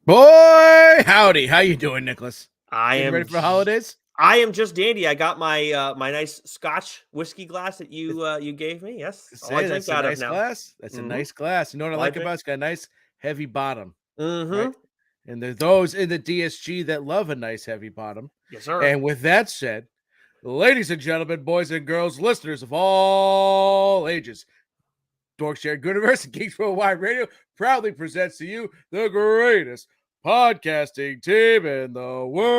Boy, howdy. How you doing, Nicholas? I Getting ready am for the holidays? I am just dandy. I got my my nice Scotch whiskey glass that It's- you gave me. Yes, all I Say, drink that's a out of nice now. glass. That's a Mm-hmm. nice glass. You know what I All I like drink. about it? It's got a nice heavy bottom, Mm-hmm. right? And there's those in the DSG that love a nice heavy bottom. Yes, sir. And with that said, ladies and gentlemen, boys and girls, listeners of all ages, Dork Shared Universe and Geeks Worldwide Radio proudly presents to you the greatest podcasting team in the world.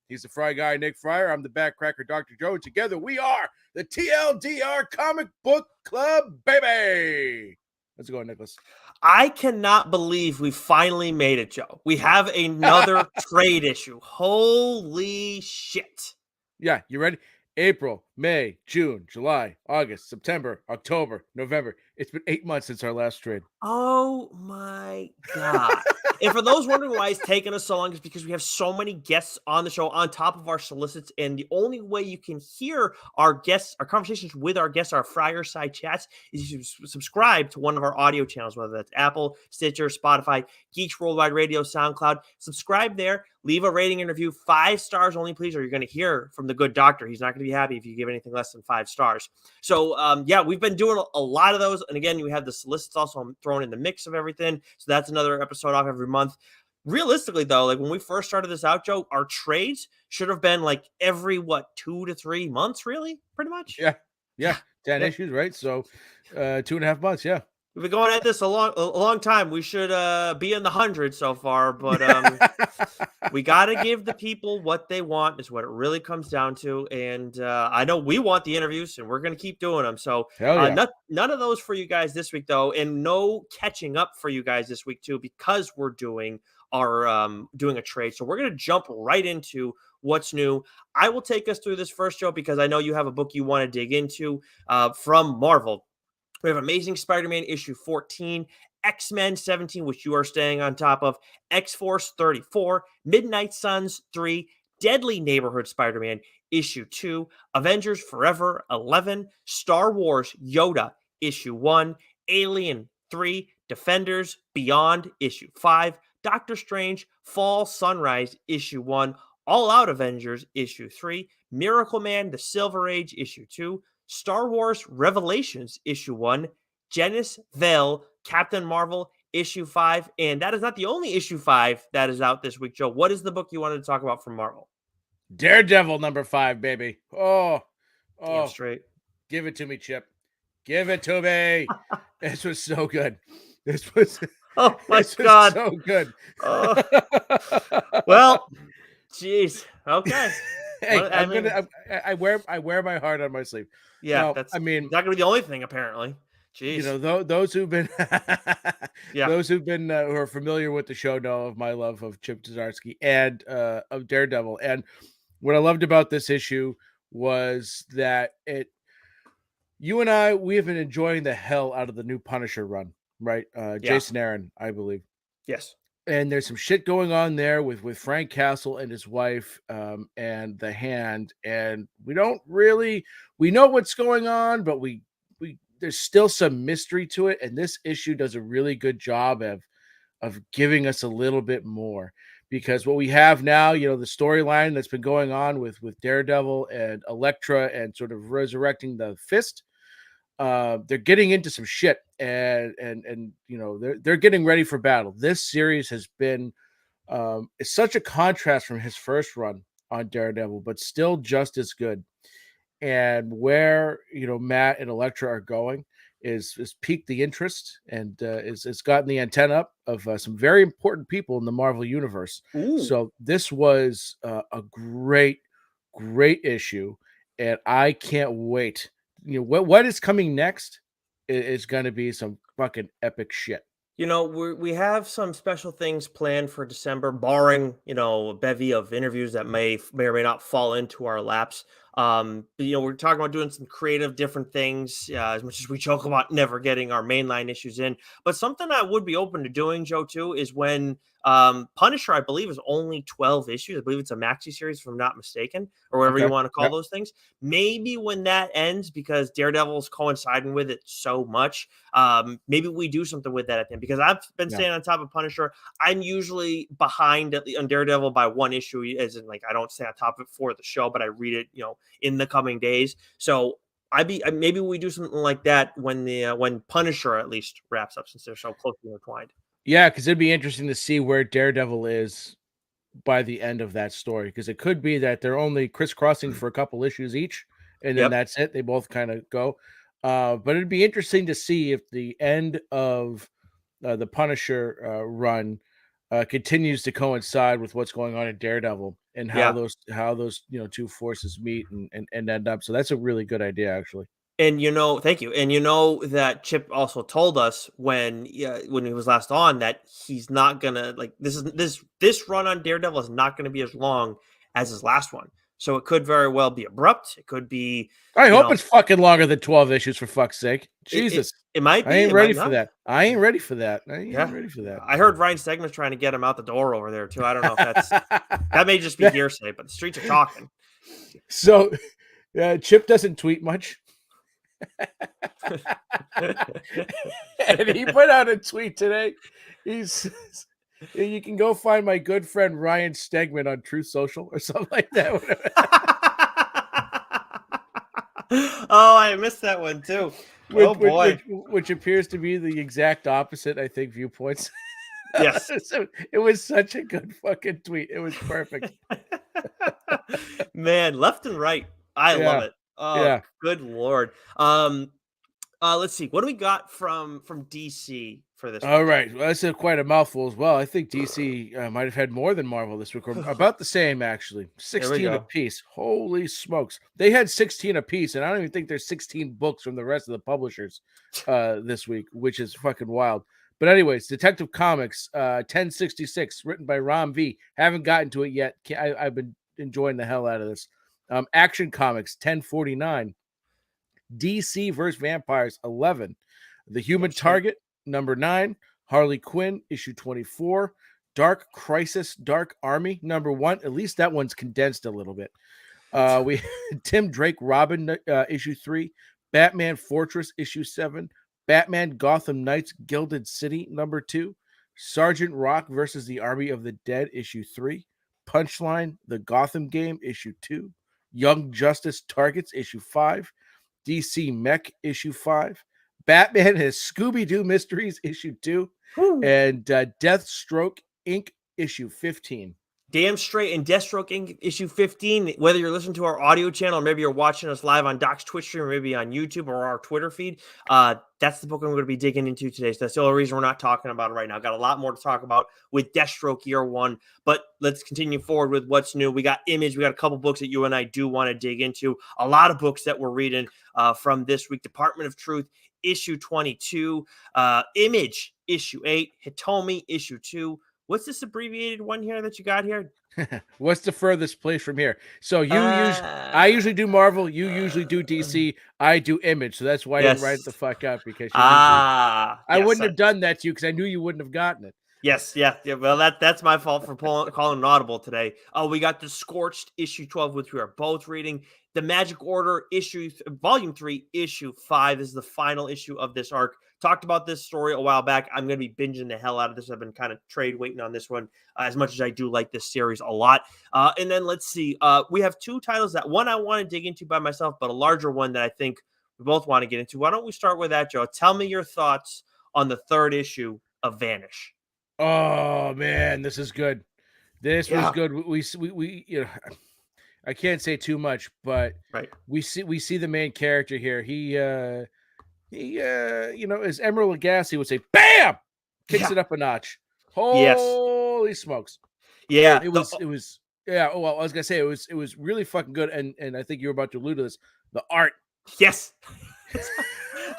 He's the Fry Guy, Nick Friar. I'm the Backcracker, Dr. Joe. And together we are the TLDR Comic Book Club, baby. How's it going, Nicholas? I cannot believe we finally made it, Joe. We have another trade issue. Holy shit. Yeah, you ready? April, May, June, July, August, September, October, November. It's been 8 months since our last trade. Oh my God. And for those wondering why it's taken us so long, is because we have so many guests on the show on top of our solicits. And the only way you can hear our guests, our conversations with our guests, our Fireside chats, is you subscribe to one of our audio channels, whether that's Apple, Stitcher, Spotify, Geeks Worldwide Radio, SoundCloud. Subscribe there. Leave a rating and review. 5 stars only, please, or you're going to hear from the good doctor. He's not going to be happy if you give anything less than 5 stars. So, yeah, we've been doing a lot of those. And again, we have the solicits also thrown in the mix of everything. So that's another episode off every month. Realistically, though, like when we first started this out, Joe, our trades should have been like every, 2 to 3 months, really? Pretty much? Yeah. 10 Yeah. issues, right? So 2.5 months, yeah. We've been going at this a long time. We should be in the hundreds so far, but we got to give the people what they want is what it really comes down to. And I know we want the interviews and we're going to keep doing them. So Hell yeah. none of those for you guys this week, though. And no catching up for you guys this week, too, because we're doing doing a trade. So we're going to jump right into what's new. I will take us through this first, Joe, because I know you have a book you want to dig into from Marvel. We have Amazing Spider-Man issue 14, X-Men 17, which you are staying on top of, X-Force 34, Midnight Suns 3, Deadly Neighborhood Spider-Man issue 2, Avengers Forever 11, Star Wars Yoda issue 1, Alien 3, Defenders Beyond issue 5, Doctor Strange Fall Sunrise issue 1, All Out Avengers issue 3, Miracle Man The Silver Age issue 2, Star Wars Revelations issue 1, Genis Vale, Captain Marvel issue 5, and that is not the only issue 5 that is out this week, Joe. What is the book you wanted to talk about from Marvel? Daredevil number 5, baby. Damn Oh, straight. give it to me, Chip. Give it to me. This was so good. This was Oh my this was God. so good. Well, jeez. Okay. Hey, Well, I mean, I wear my heart on my sleeve. yeah, Now, that's I mean, not going to be the only thing, apparently. Jeez. those who've been Yeah. those who are familiar with the show know of my love of Chip Zdarsky and of Daredevil. And what I loved about this issue was that you and I, we have been enjoying the hell out of the new Punisher run, right? Yeah. Jason Aaron, I believe. Yes. And there's some shit going on there with Frank Castle and his wife and the Hand, and we know what's going on, but we there's still some mystery to it, and this issue does a really good job of giving us a little bit more, because what we have now, the storyline that's been going on with Daredevil and Elektra and sort of resurrecting the Fist, they're getting into some shit, and they're getting ready for battle. This series has been it's such a contrast from his first run on Daredevil, but still just as good. And where Matt and Elektra are going is piqued the interest, and is gotten the antenna up of some very important people in the Marvel universe. Ooh. So this was a great issue, and I can't wait. What is coming next is going to be some fucking epic shit. We have some special things planned for December, barring, a bevy of interviews that may or may not fall into our laps. We're talking about doing some creative, different things. As much as we joke about never getting our mainline issues in, but something I would be open to doing, Joe, too, is when Punisher, I believe, is only 12 issues. I believe it's a maxi series, if I'm not mistaken, or whatever you Okay. want to call Yep. those things. Maybe when that ends, because Daredevil's coinciding with it so much, maybe we do something with that at the end. Because I've been Yeah. staying on top of Punisher. I'm usually behind on Daredevil by one issue, as in like I don't stay on top of it for the show, but I read it, in the coming days. So maybe we do something like that when Punisher at least wraps up, since they're so closely intertwined. Yeah, because it'd be interesting to see where Daredevil is by the end of that story. Because it could be that they're only crisscrossing for a couple issues each, and then Yep. that's it. They both kind of go. But it'd be interesting to see if the end of the Punisher run continues to coincide with what's going on in Daredevil and Yeah. how those two forces meet and end up. So that's a really good idea, actually. And thank you. And that Chip also told us when he was last on that he's not gonna like this run on Daredevil is not gonna be as long as his last one. So it could very well be abrupt. It could be, I you hope know, it's fucking longer than 12 issues, for fuck's sake. it Jesus. it might I be, ain't it ready might for not. that. I ain't ready for that. I ain't Yeah. ready for that. I heard Ryan Stegman's trying to get him out the door over there too. I don't know if that may just be hearsay, but the streets are talking. So, Chip doesn't tweet much. And he put out a tweet today. He's You can go find my good friend Ryan Stegman on True Social or something like that. Oh, I missed that one too. which, Oh which, which, boy. which appears to be the exact opposite, I think, viewpoints. Yes. So it was such a good fucking tweet. It was perfect. Man, left and right. I love Yeah. it. Oh, Yeah. good lord. Let's see. What do we got from DC for this All week, Joe? right. Well, that's quite a mouthful as well. I think DC might have had more than Marvel this week, or about the same, actually. There we 16 go. apiece. Holy smokes. They had 16 apiece, and I don't even think there's 16 books from the rest of the publishers this week, which is fucking wild. But anyways, Detective Comics 1066, written by Ram V. Haven't gotten to it yet. I've been enjoying the hell out of this. Action Comics 1049. DC versus Vampires 11. The Human Damn straight. Target number 9. Harley Quinn issue 24. Dark Crisis Dark Army number 1. At least that one's condensed a little bit. We Tim Drake Robin issue 3. Batman Fortress issue 7. Batman Gotham Knights Gilded City number 2. Sergeant Rock versus the Army of the Dead issue 3. Punchline The Gotham Game issue 2. Young Justice Targets issue 5. DC Mech issue 5, Batman and his Scooby-Doo Mysteries issue 2, Whew. and Deathstroke Inc. issue 15. Damn straight. And Deathstroke Inc. issue 15, whether you're listening to our audio channel or maybe you're watching us live on Doc's Twitch stream or maybe on YouTube or our Twitter feed, that's the book I'm going to be digging into today. So that's the only reason we're not talking about it right now. Got a lot more to talk about with Deathstroke year 1, but let's continue forward with what's new. We got Image. We got a couple books that you and I do want to dig into. A lot of books that we're reading from this week. Department of Truth issue 22, Image issue 8, Hitomi issue 2. What's this abbreviated one here that you got here? What's the furthest place from here? So I usually do Marvel, you usually do DC, I do Image. So that's why I didn't write it the Yes. fuck up, because you usually I Yes. wouldn't have done that to you because I knew you wouldn't have gotten it. Yes, yeah. Well, that's my fault for calling an audible today. Oh, we got the Scorched issue 12, which we are both reading. The Magic Order volume 3, issue 5. This is the final issue of this arc. Talked about this story a while back. I'm going to be binging the hell out of this. I've been kind of trade waiting on this one, as much as I do like this series a lot. And then let's see. We have 2 titles that one I want to dig into by myself, but a larger one that I think we both want to get into. Why don't we start with that, Joe? Tell me your thoughts on the 3rd issue of Vanish. Oh man, this is good. This was Yeah. good. We I can't say too much, but Right. we see the main character here. He as Emerald Lagasse would say, bam, kicks Yeah. it up a notch. Yes. Holy smokes. Yeah. It was yeah, well, I was gonna say it was really fucking good, and I think you were about to allude to this. The art. Yes.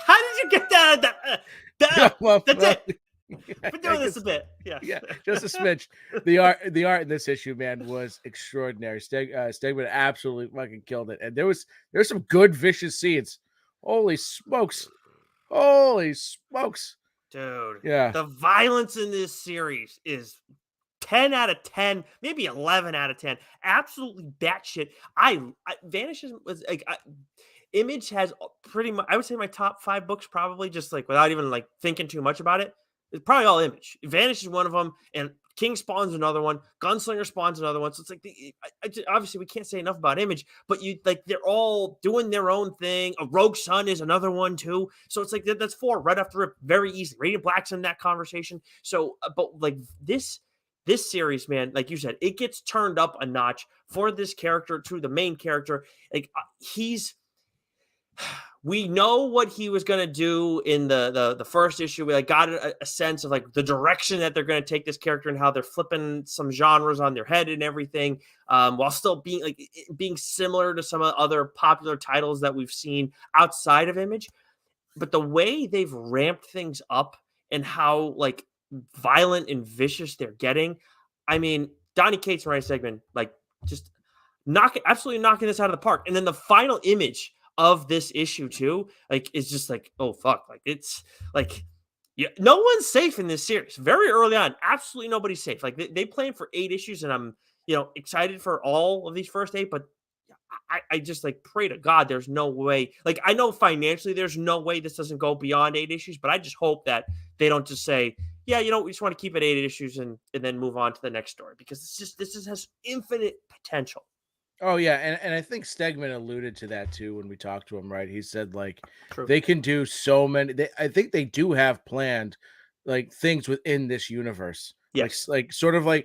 How did you get that? Yeah, well, That's it. Been I doing this a guess, bit. Yes. yeah, just a smidge. The art in this issue, man, was extraordinary. Stegman absolutely fucking killed it, and there's some good vicious scenes. Holy smokes! Holy smokes! Dude, Yeah, the violence in this series is 10 out of 10, maybe 11 out of 10. Absolutely batshit. I Vanishes was like Image has pretty much, I would say my top 5 books probably just like without even like thinking too much about it. It's probably all Image. Vanish is one of them, and King spawns another one. Gunslinger spawns another one. So it's like obviously we can't say enough about Image, but you like they're all doing their own thing. A Rogue Sun is another one too. So it's like that's 4 right off the rip, very easy. Radiant Black's in that conversation. So, but like this series, man, like you said, it gets turned up a notch for this character to the main character. Like he's we know what he was going to do in the first issue. We like got a sense of like the direction that they're going to take this character and how they're flipping some genres on their head and everything, while still being like being similar to some other popular titles that we've seen outside of Image. But the way they've ramped things up and how like violent and vicious they're getting, I mean, Donny Cates and Ryan Stegman like just absolutely knocking this out of the park. And then the final image of this issue too, like is just like, oh fuck, like it's like yeah, no one's safe in this series. Very early on, absolutely nobody's safe. Like they plan for 8 issues, and I'm excited for all of these first 8, but I just like pray to God there's no way. Like I know financially there's no way this doesn't go beyond 8 issues, but I just hope that they don't just say, yeah, we just want to keep it 8 issues and then move on to the next story, because this just has infinite potential. oh yeah, and I think Stegman alluded to that too when we talked to him, right? He said like True. they can do so many. I think they do have planned like things within this universe, Yes. sort of what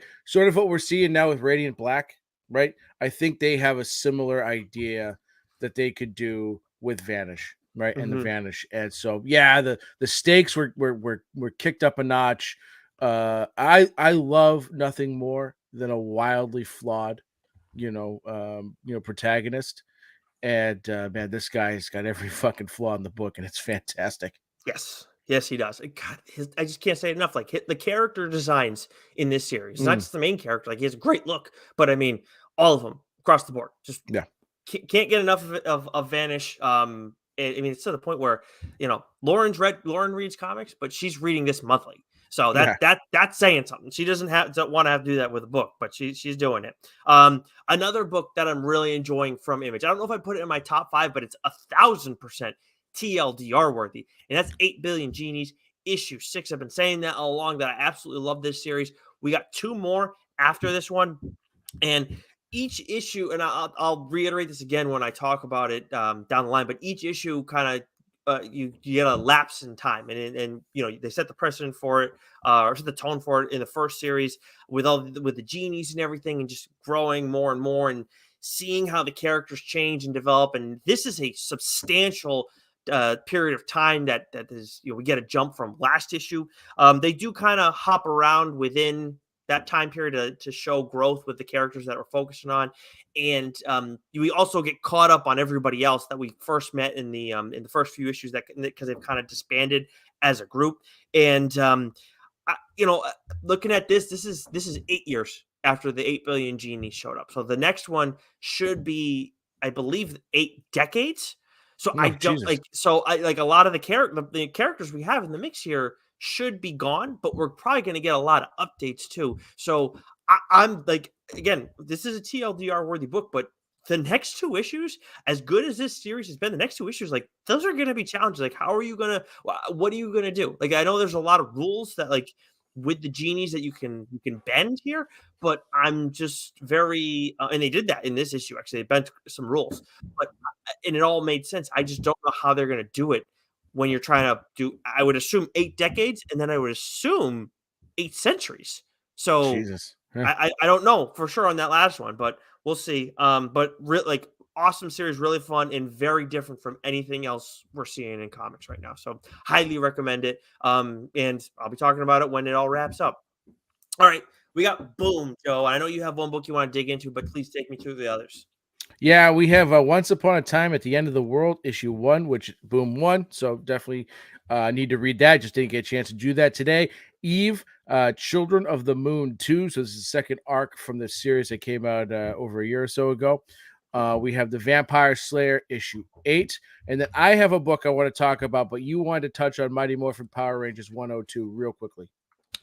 we're seeing now with Radiant Black, right? I think they have a similar idea that they could do with Vanish, right? And the Hmm. Vanish, and so yeah, the stakes were kicked up a notch. I love nothing more than a wildly flawed protagonist. And man, this guy's got every fucking flaw in the book, and it's fantastic. Yes. Yes, he does. God, I just can't say it enough. Like the character designs in this series, not Mm, just the main character. Like he has a great look, but I mean, all of them across the board. Just yeah, can't get enough of it, of Vanish. I mean, it's to the point where Lauren reads comics, but she's reading this monthly. So yeah. that's saying something. She don't want to have to do that with a book, but she's doing it. Another book that I'm really enjoying from Image. I don't know if I put it in my top 5, but it's 1,000% TLDR worthy, and that's 8 Billion Genies issue 6. I've been saying that all along that I absolutely love this series. We got 2 more after this one, and each issue, and I'll reiterate this again when I talk about it down the line, but each issue kind of you get a lapse in time, and they set the precedent for it, or set the tone for it in the first series with with the genies and everything, and just growing more and more, and seeing how the characters change and develop. And this is a substantial period of time that is, we get a jump from last issue. They do kind of hop around within that time period to show growth with the characters that we're focusing on, and we also get caught up on everybody else that we first met in the first few issues, that because they've kind of disbanded as a group. And looking at this is 8 years after the 8 billion genies showed up, so the next one should be, I believe, 8 decades. So I Oh don't Jesus. like. So I like a lot of the characters we have in the mix here should be gone, but we're probably going to get a lot of updates too. So I'm like, again, this is a TLDR worthy book, but the next 2 issues, as good as this series has been, the next 2 issues, like those are going to be challenges. Like, how are you going to? What are you going to do? Like, I know there's a lot of rules that like with the genies that you can bend here, but I'm just very and they did that in this issue. Actually, they bent some rules, but and it all made sense. I just don't know how they're going to do it when you're trying to do. I would assume 8 decades, and then I would assume 8 centuries. So Jesus. Huh. I don't know for sure on that last one, but we'll see. But like awesome series, really fun, and very different from anything else we're seeing in comics right now. So highly recommend it. And I'll be talking about it when it all wraps up. All right, we got Boom, Joe. I know you have one book you want to dig into, but please take me through the others. Yeah, we have Once Upon a Time at the End of the World, issue 1, which boom 1. So definitely need to read that. Just didn't get a chance to do that today. Eve, Children of the Moon 2. So this is the second arc from the series that came out over a year or so ago. We have The Vampire Slayer, issue 8. And then I have a book I want to talk about, but you wanted to touch on Mighty Morphin Power Rangers 102 real quickly.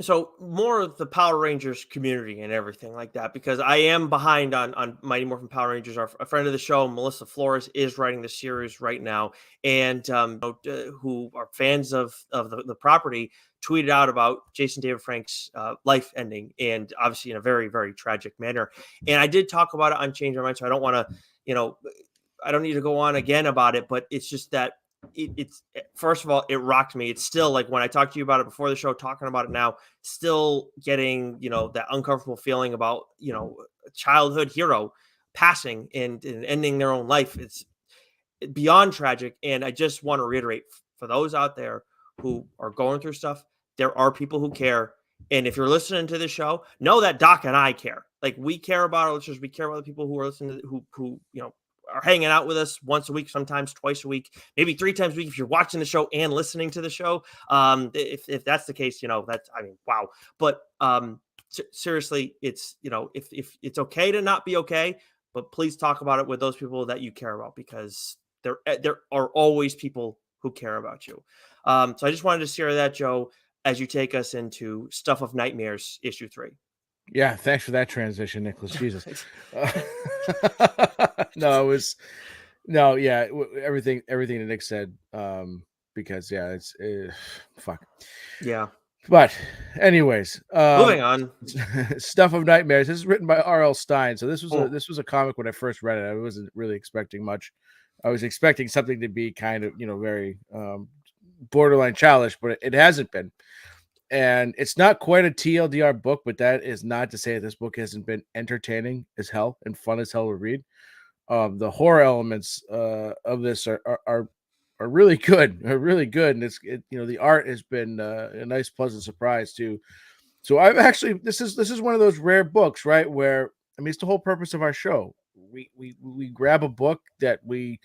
So more of the Power Rangers community and everything like that, because I am behind on Mighty Morphin Power Rangers. A friend of the show, Melissa Flores, is writing the series right now, and who are fans of the property tweeted out about Jason David Frank's life ending, and obviously in a very, very tragic manner. And I did talk about it on Change My Mind, so I don't want to, I don't need to go on again about it, but it's just that it's first of all, it rocked me. It's still like when I talked to you about it before the show, talking about it now, still getting that uncomfortable feeling about a childhood hero passing and ending their own life. It's beyond tragic, and I just want to reiterate for those out there who are going through stuff, there are people who care. And if you're listening to the show, know that Doc and I care. Like, we care about our listeners. We care about the people who are listening to, who are hanging out with us once a week, sometimes twice a week, maybe 3 times a week if you're watching the show and listening to the show. If that's the case, that's, I mean, wow. But seriously, it's if it's okay to not be okay, but please talk about it with those people that you care about, because there are always people who care about you. So I just wanted to share that, Joe, as you take us into Stuff of Nightmares, issue 3. Yeah, thanks for that transition, Nicholas. Jesus. No, it was no, yeah, everything that Nick said. Because yeah, it's fuck. Yeah. But anyways, Moving on. Stuff of Nightmares. This is written by R.L. Stine. So Oh, this was a comic when I first read it. I wasn't really expecting much. I was expecting something to be kind of very borderline childish, but it hasn't been. And it's not quite a TLDR book, but that is not to say that this book hasn't been entertaining as hell and fun as hell to read. The horror elements of this are really good, are really good, and the art has been a nice, pleasant surprise too. So I've actually this is one of those rare books, right? Where I mean, it's the whole purpose of our show. We grab a book that we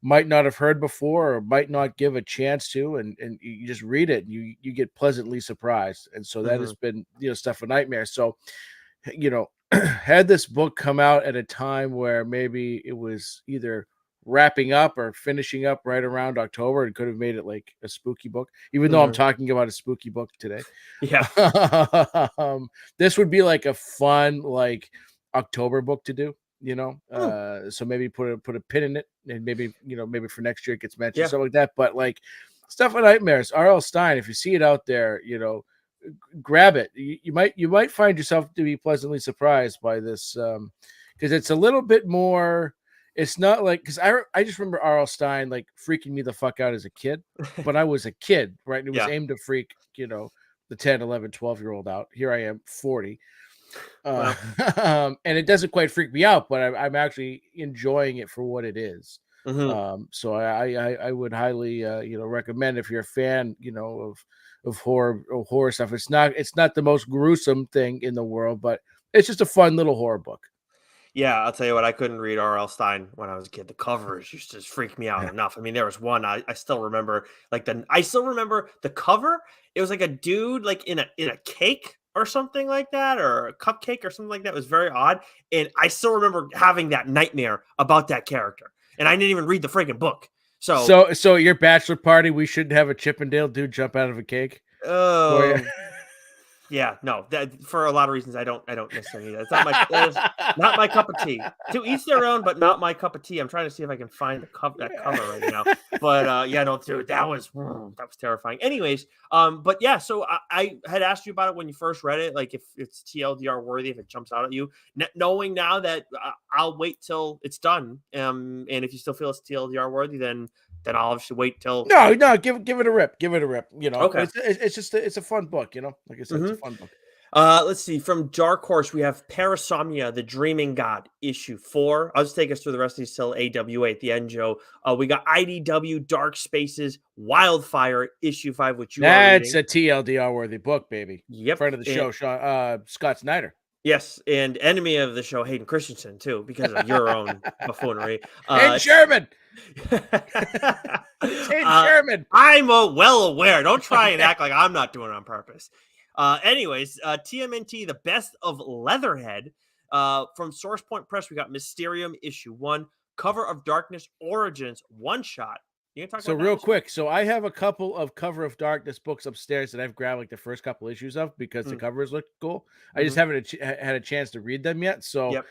might not have heard before or might not give a chance to, and you just read it and you get pleasantly surprised. And so that has mhm, been Stuff of Nightmare. So had this book come out at a time where maybe it was either wrapping up or finishing up right around October, and could have made it like a spooky book, even though I'm mhm. talking about a spooky book today. Yeah. This would be like a fun like October book to do, Hmm. so maybe put a pin in it, and maybe for next year it gets mentioned, Yeah. something like that. But like Stuff of Nightmares, R.L. Stine, if you see it out there, grab it. You might find yourself to be pleasantly surprised by this, because it's a little bit more. It's not like, because I just remember R.L. Stine like freaking me the fuck out as a kid, but I was a kid, right? And it was Yeah. aimed to freak the 10, 11, 12-year-old out. Here I am, 40. uh, Well. and it doesn't quite freak me out, but I'm actually enjoying it for what it is. Mhm. So I would highly recommend, if you're a fan of horror stuff. It's not the most gruesome thing in the world, but it's just a fun little horror book. Yeah, I'll tell you what, I couldn't read R.L. Stein when I was a kid. The covers used to freak me out Yeah. enough. I mean, there was one I still remember, I still remember the cover. It was like a dude like in a cake or something like that, or a cupcake or something like that. It was very odd. And I still remember having that nightmare about that character. And I didn't even read the freaking book. So, So at your bachelor party, we should have a Chippendale dude jump out of a cake for you. oh, yeah, no, that for a lot of reasons I don't necessarily need that. It's not my that is not my cup of tea. To each their own, but not my cup of tea. I'm trying to see if I can find that cover right now. But yeah, no, dude, that was terrifying. Anyways, but yeah, so I had asked you about it when you first read it, like if it's TLDR worthy, if it jumps out at you. Knowing now that I'll wait till it's done, and if you still feel it's TLDR worthy, then I'll obviously wait till. No, give it a rip, give it a rip. Okay. It's just it's a fun book. Like I said, it's a Hmm. fun book. Let's see. From Dark Horse, we have Parasomnia, the Dreaming God, issue 4. I'll just take us through the rest of these till AWA at the end, Joe. We got IDW Dark Spaces, Wildfire, issue 5, which you are That's reading. a TLDR worthy book, baby. Yep. Friend of the show, Scott Snyder. Yes, and enemy of the show, Hayden Christensen, too, because of your own buffoonery. Hayden Uh, Sherman. It's Hayden uh, Sherman. I'm well aware. Don't try and Okay. act like I'm not doing it on purpose. Anyways, TMNT, the best of Leatherhead. From Source Point Press, we got Mysterium issue 1, Cover of Darkness Origins one shot. You gonna talk So about that real this week? quick, so I have a couple of Cover of Darkness books upstairs that I've grabbed like the first couple issues of because the Mm, covers look cool. I just mhm. haven't had a chance to read them yet. So, Yep.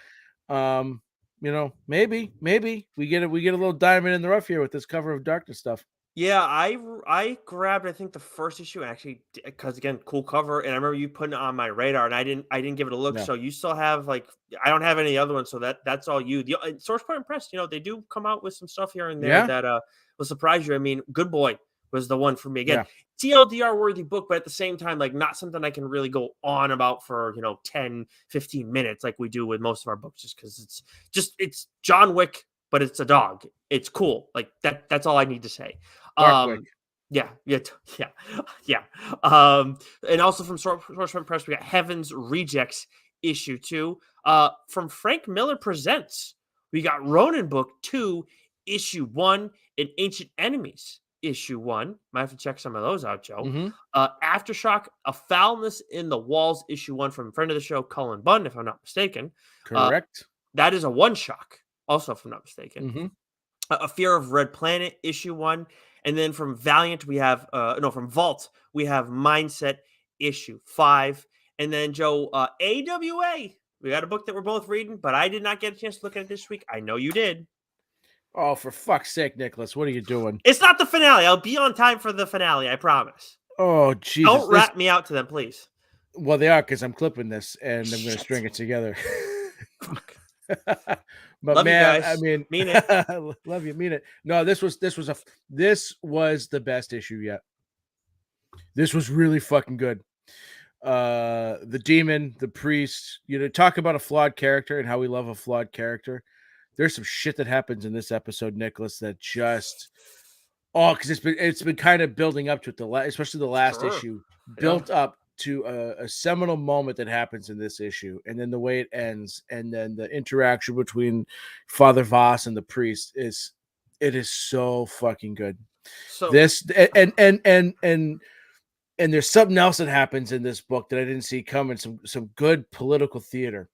um, maybe we get a little diamond in the rough here with this Cover of Darkness stuff. Yeah, I grabbed I think the first issue actually because again cool cover and I remember you putting it on my radar and I didn't give it a look. No. So you still have like I don't have any other ones, so that's all you. The Source Point Press, they do come out with some stuff here and there Yeah. that will surprise you. I mean, Good Boy was the one for me again. Yeah. TLDR worthy book, but at the same time, like not something I can really go on about for 10, 15 minutes like we do with most of our books, just because it's John Wick, but it's a dog. It's cool. Like that's all I need to say. Barkwick. Yeah, yeah, yeah, yeah. And also from Source Press, we got Heaven's Rejects issue 2. From Frank Miller Presents, we got Ronin Book 2, issue 1, and Ancient Enemies issue 1. Might have to check some of those out, Joe. Mm-hmm. Aftershock, A Foulness in the Walls issue 1 from friend of the show, Cullen Bunn, if I'm not mistaken. Correct. That is a one shock, also if I'm not mistaken. Mm-hmm. A Fear of Red Planet issue 1, and then from Valiant we have from Vault we have Mindset issue 5, and then Joe, AWA, we got a book that we're both reading, but I did not get a chance to look at it this week. I know you did. Oh, for fuck's sake, Nicholas, what are you doing? It's not the finale. I'll be on time for the finale, I promise. Oh, Jesus. Don't rat me out to them, please. Well, they are because I'm clipping this and I'm going to Shit. string it together. Fuck. But Love man, you guys. I mean, Mean it. love you, mean it. No, this was the best issue yet. This was really fucking good. The demon, the priest, talk about a flawed character and how we love a flawed character. There's some shit that happens in this episode, Nicholas, that just because it's been kind of building up to it, especially the last Sure. issue built up to a seminal moment that happens in this issue, and then the way it ends, and then the interaction between Father Voss and the priest is so fucking good. So This and there's something else that happens in this book that I didn't see coming. Some good political theater.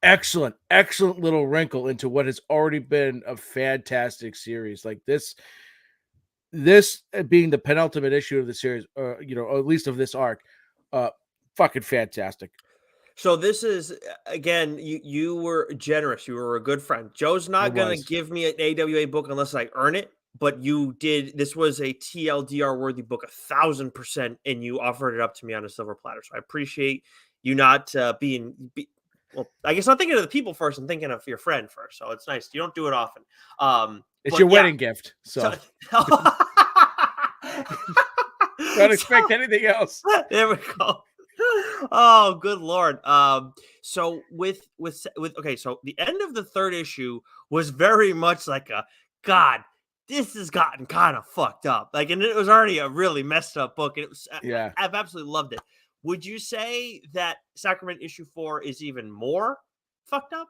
Excellent little wrinkle into what has already been a fantastic series. Like this being the penultimate issue of the series, or at least of this arc, fucking fantastic. So this is again, you were generous. You were a good friend. Joe's not gonna give me an AWA book unless I earn it, but you did. This was a TLDR worthy book, 1,000%, and you offered it up to me on a silver platter. So I appreciate you not well, I guess I'm thinking of the people first. I'm thinking of your friend first. So it's nice. You don't do it often. It's your wedding gift, so don't expect anything else. There we go. Oh, good Lord. So with okay, so the end of the third issue was very much like God, this has gotten kind of fucked up. Like, and it was already a really messed up book. And it was, yeah, I've absolutely loved it. Would you say that Sacrament issue 4 is even more fucked up?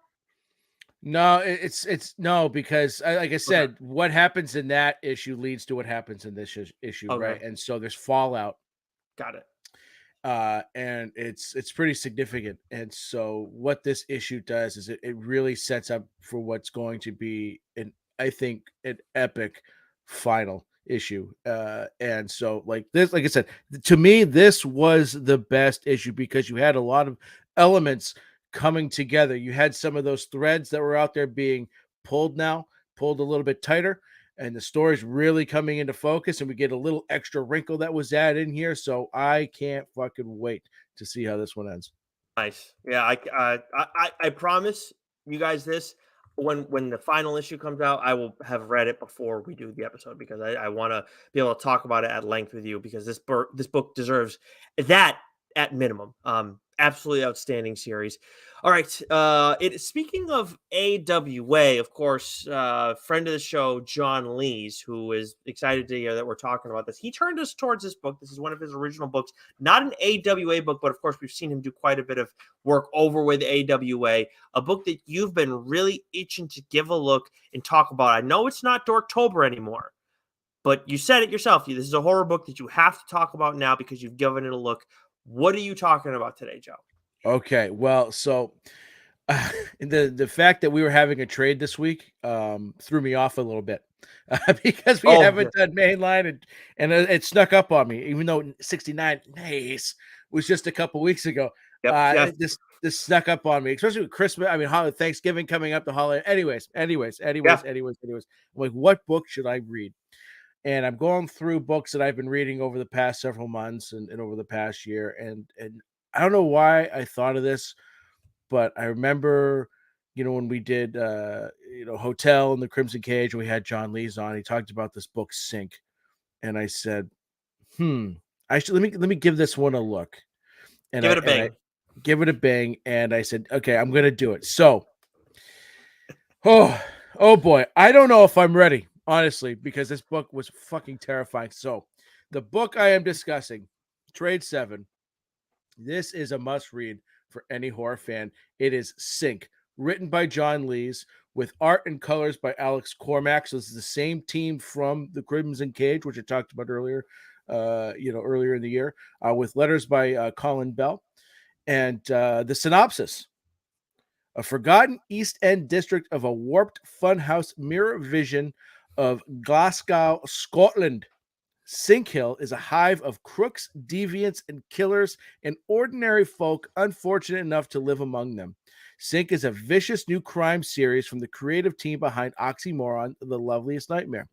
No, it's no, because like I said, what happens in that issue leads to what happens in this issue, right? And so there's fallout. Got it. And it's pretty significant. And so what this issue does is it really sets up for what's going to be I think an epic final issue. And so like I said, to me, this was the best issue because you had a lot of elements coming together. You had some of those threads that were out there being pulled a little bit tighter, and the story's really coming into focus, and we get a little extra wrinkle that was added in here. So I can't fucking wait to see how this one ends. Nice. Yeah, I promise you guys this. When the final issue comes out, I will have read it before we do the episode because I want to be able to talk about it at length with you because this book deserves that at minimum. Absolutely outstanding series. All right. Speaking of AWA, of course, friend of the show, John Lees, who is excited to hear that we're talking about this. He turned us towards this book. This is one of his original books, not an AWA book, but of course, we've seen him do quite a bit of work over with AWA, a book that you've been really itching to give a look and talk about. I know it's not Dorktober anymore, but you said it yourself. This is a horror book that you have to talk about now because you've given it a look. What are you talking about today, Joe? Okay, well, so the fact that we were having a trade this week threw me off a little bit because we Oh, haven't done mainline and it snuck up on me, even though 69 nice was just a couple weeks ago. yep, yes. This snuck up on me, especially with Christmas. I mean, Thanksgiving coming up, the holiday. Yeah. I'm like, what book should I read? And I'm going through books that I've been reading over the past several months and over the past year, and I don't know why I thought of this, but I remember, when we did, Hotel and the Crimson Cage, and we had John Lees on, he talked about this book Sink, and I said, I should let me give this one a look, and Give it a I bang. give it a bang, and I said, okay, I'm gonna do it. So, oh boy, I don't know if I'm ready, honestly, because this book was fucking terrifying. So, the book I am discussing, Trade 7. This is a must read for any horror fan. It is Sink, written by John Lees, with art and colors by Alex Cormack. So this is the same team from the Crimson Cage, which I talked about earlier, earlier in the year, with letters by Colin Bell. And the synopsis: a forgotten East End district of a warped funhouse mirror vision of Glasgow, Scotland. Sinkhill is a hive of crooks, deviants, and killers, and ordinary folk unfortunate enough to live among them. Sink is a vicious new crime series from the creative team behind Oxymoron, The Loveliest Nightmare.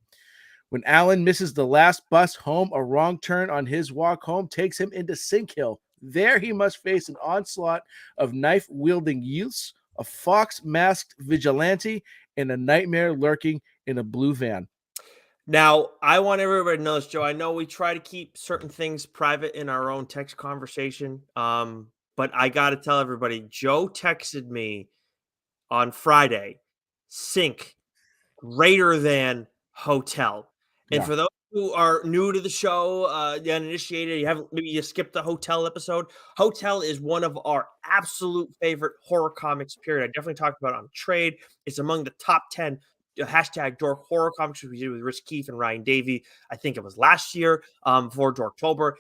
When Alan misses the last bus home, a wrong turn on his walk home takes him into Sinkhill. There he must face an onslaught of knife-wielding youths, a fox-masked vigilante, and a nightmare lurking in a blue van. Now, I want everybody to know this, Joe. I know we try to keep certain things private in our own text conversation. But I got to tell everybody, Joe texted me on Friday, Sink greater than Hotel. And Yeah. for those who are new to the show, uninitiated, maybe you skipped the Hotel episode. Hotel is one of our absolute favorite horror comics. Period. I definitely talked about it on Trade. It's among the top 10 hashtag Dork horror comics we did with Rich Keefe and Ryan Davey. I think it was last year for Dorktober.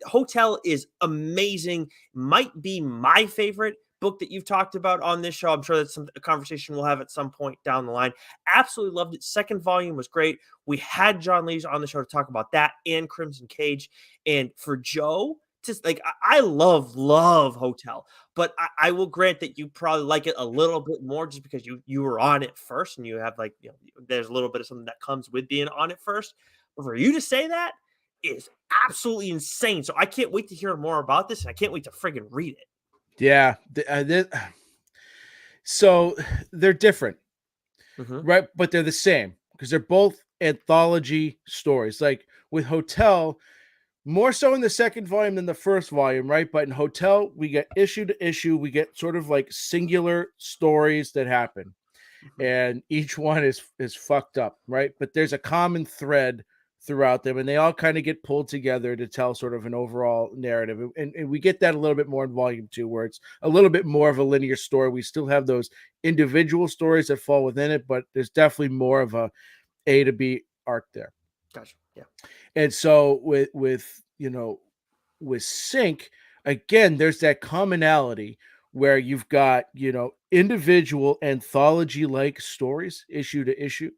Hotel is amazing. Might be my favorite book that you've talked about on this show. I'm sure that's a conversation we'll have at some point down the line. Absolutely loved it. Second volume was great. We had John Lees on the show to talk about that and Crimson Cage. And for Joe, just like I love Hotel, but I will grant that you probably like it a little bit more just because you were on it first, and you have there's a little bit of something that comes with being on it first. But for you to say that is absolutely insane. So I can't wait to hear more about this, and I can't wait to friggin' read it. Yeah. So they're different, Mm-hmm. right? But they're the same because they're both anthology stories. Like with Hotel, more so in the second volume than the first volume, right? But in Hotel, we get issue to issue, we get sort of like singular stories that happen, Mm-hmm. and each one is fucked up, right? But there's a common thread throughout them, and they all kind of get pulled together to tell sort of an overall narrative. And we get that a little bit more in volume 2, where it's a little bit more of a linear story. We still have those individual stories that fall within it, but there's definitely more of A to B arc there. Gotcha. Yeah. And so with Sync, again, there's that commonality where you've got, individual anthology like stories issue to issue.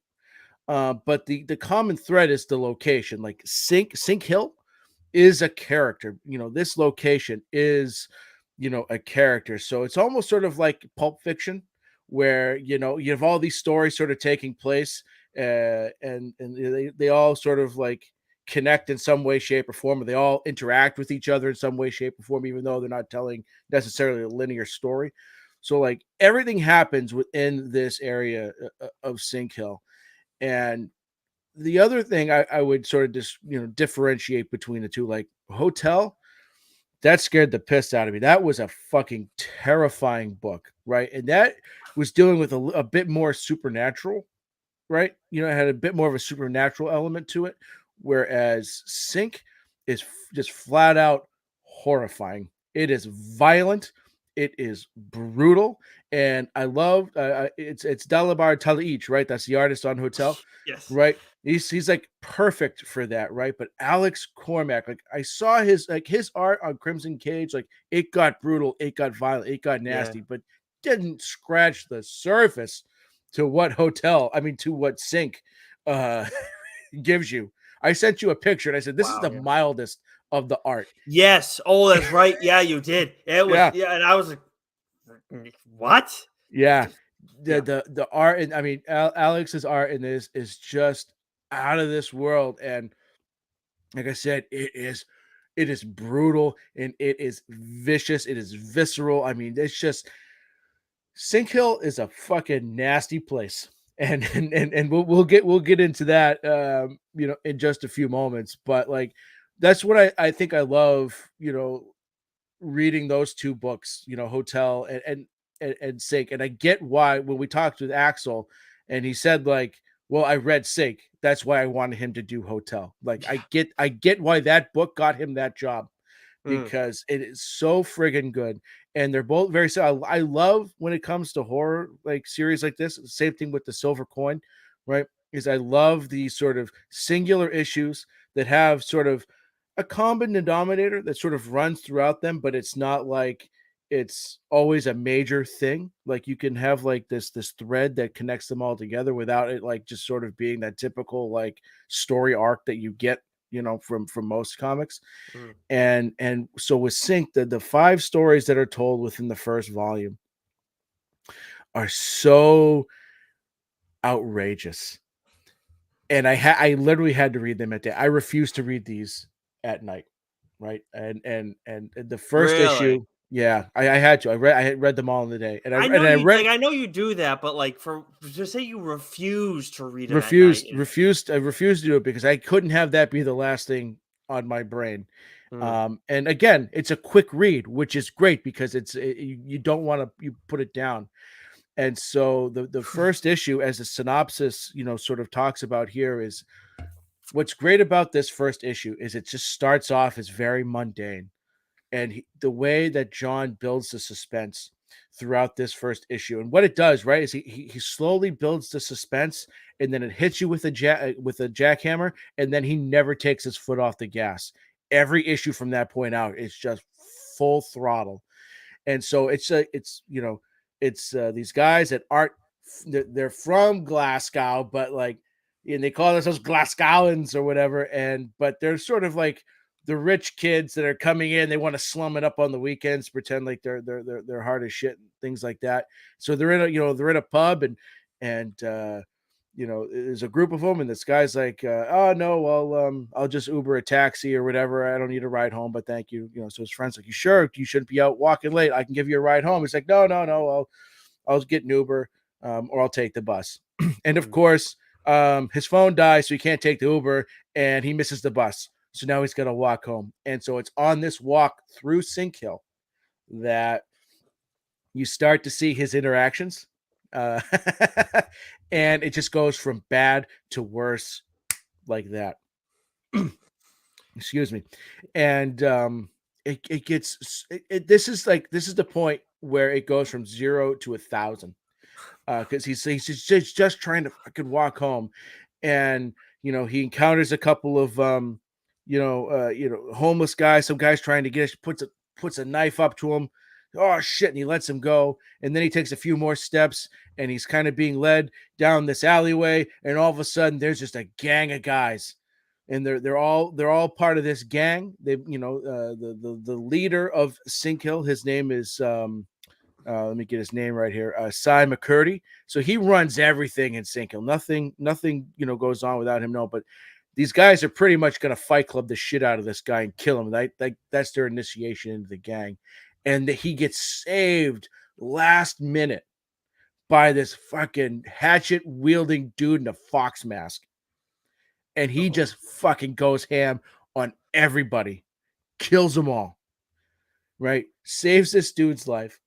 But the common thread is the location. Like Sink Hill is a character. This location is, a character. So it's almost sort of like Pulp Fiction, where you have all these stories sort of taking place, and they all sort of like connect in some way, shape, or form, or they all interact with each other in some way, shape, or form, even though they're not telling necessarily a linear story. So like everything happens within this area of Sink Hill. And the other thing I would sort of just differentiate between the two, like Hotel, that scared the piss out of me. That was a fucking terrifying book, right? And that was dealing with a bit more supernatural, right? You know, it had a bit more of a supernatural element to it, whereas Sync is just flat out horrifying. It is violent, it is brutal, and I love it's Dalabar Taliich, right? That's the artist on Hotel, Yes. right? He's like perfect for that, right? But Alex Cormack, like I saw his art on Crimson Cage, like it got brutal, it got violent, it got Yeah. nasty, but didn't scratch the surface to what to what Sync uh gives you. I sent you a picture and I said, this is Wow. the Yeah. mildest of the art. Yes. Oh, that's right. Yeah, you did. It was. Yeah, Yeah, and I was like, what? yeah. The Yeah. the the art, and Alex's art in this is just out of this world. And like I said, it is brutal and it is vicious, it is visceral. I mean, it's just Sink Hill is a fucking nasty place. And we'll get into that in just a few moments. But like that's what I think I love, reading those two books, Hotel and Sink. And I get why when we talked with Axel and he said like, well, I read Sink. That's why I wanted him to do Hotel. Like Yeah. I get why that book got him that job Mm, because it is so friggin' good. And they're both very so I love when it comes to horror like series like this. Same thing with the Silver Coin, right? Is I love these sort of singular issues that have sort of a common denominator that sort of runs throughout them, but it's not like it's always a major thing. Like you can have like this thread that connects them all together without it like just sort of being that typical like story arc that you get, from most comics. mm. And so with Sync, the five stories that are told within the first volume are so outrageous. And I literally had to read them at day. I refused to read these at night, right? And the first Really? issue, yeah, I had to. I had read them all in the day, and I I and know I you read like. I know you do that, but like for to say you refuse to read them at night refused is. refused I refused to do it because I couldn't have that be the last thing on my brain. Mm, And again, it's a quick read, which is great because you don't want to you put it down. And so the first issue, as a synopsis, sort of talks about here is what's great about this first issue is it just starts off as very mundane, and the way that John builds the suspense throughout this first issue, and what it does, right, is he slowly builds the suspense, and then it hits you with a jackhammer, and then he never takes his foot off the gas. Every issue from that point out is just full throttle. And so it's these guys that aren't they're from Glasgow, but like, and they call themselves Glasgowans or whatever, and but they're sort of like the rich kids that are coming in. They want to slum it up on the weekends, pretend like they're hard as shit and things like that. So they're in a pub, and there's a group of them, and this guy's like, oh no, well, I'll just Uber a taxi or whatever. I don't need a ride home, but thank you. So his friend's like, you sure you shouldn't be out walking late? I can give you a ride home. He's like, no, no, no. I'll get an Uber, or I'll take the bus. And of mm. course, his phone dies, so he can't take the Uber, and he misses the bus. So now he's got to walk home. And so it's on this walk through Sink Hill that you start to see his interactions. Uh, and it just goes from bad to worse like that. Excuse me. And it gets this is the point where it goes from 0 to 1,000, because he's just trying to fucking walk home, and he encounters a couple of homeless guys, some guys trying to puts a knife up to him. Oh shit, and he lets him go, and then he takes a few more steps, and he's kind of being led down this alleyway, and all of a sudden there's just a gang of guys, and they're all part of this gang. They the leader of Sink Hill, his name is let me get his name right here. Cy McCurdy. So he runs everything in Sink Hill. Nothing, goes on without him. No, but these guys are pretty much going to fight club the shit out of this guy and kill him. That's their initiation into the gang. And he gets saved last minute by this fucking hatchet wielding dude in a fox mask. And he Uh-oh. just fucking goes ham on everybody, kills them all. right? Saves this dude's life,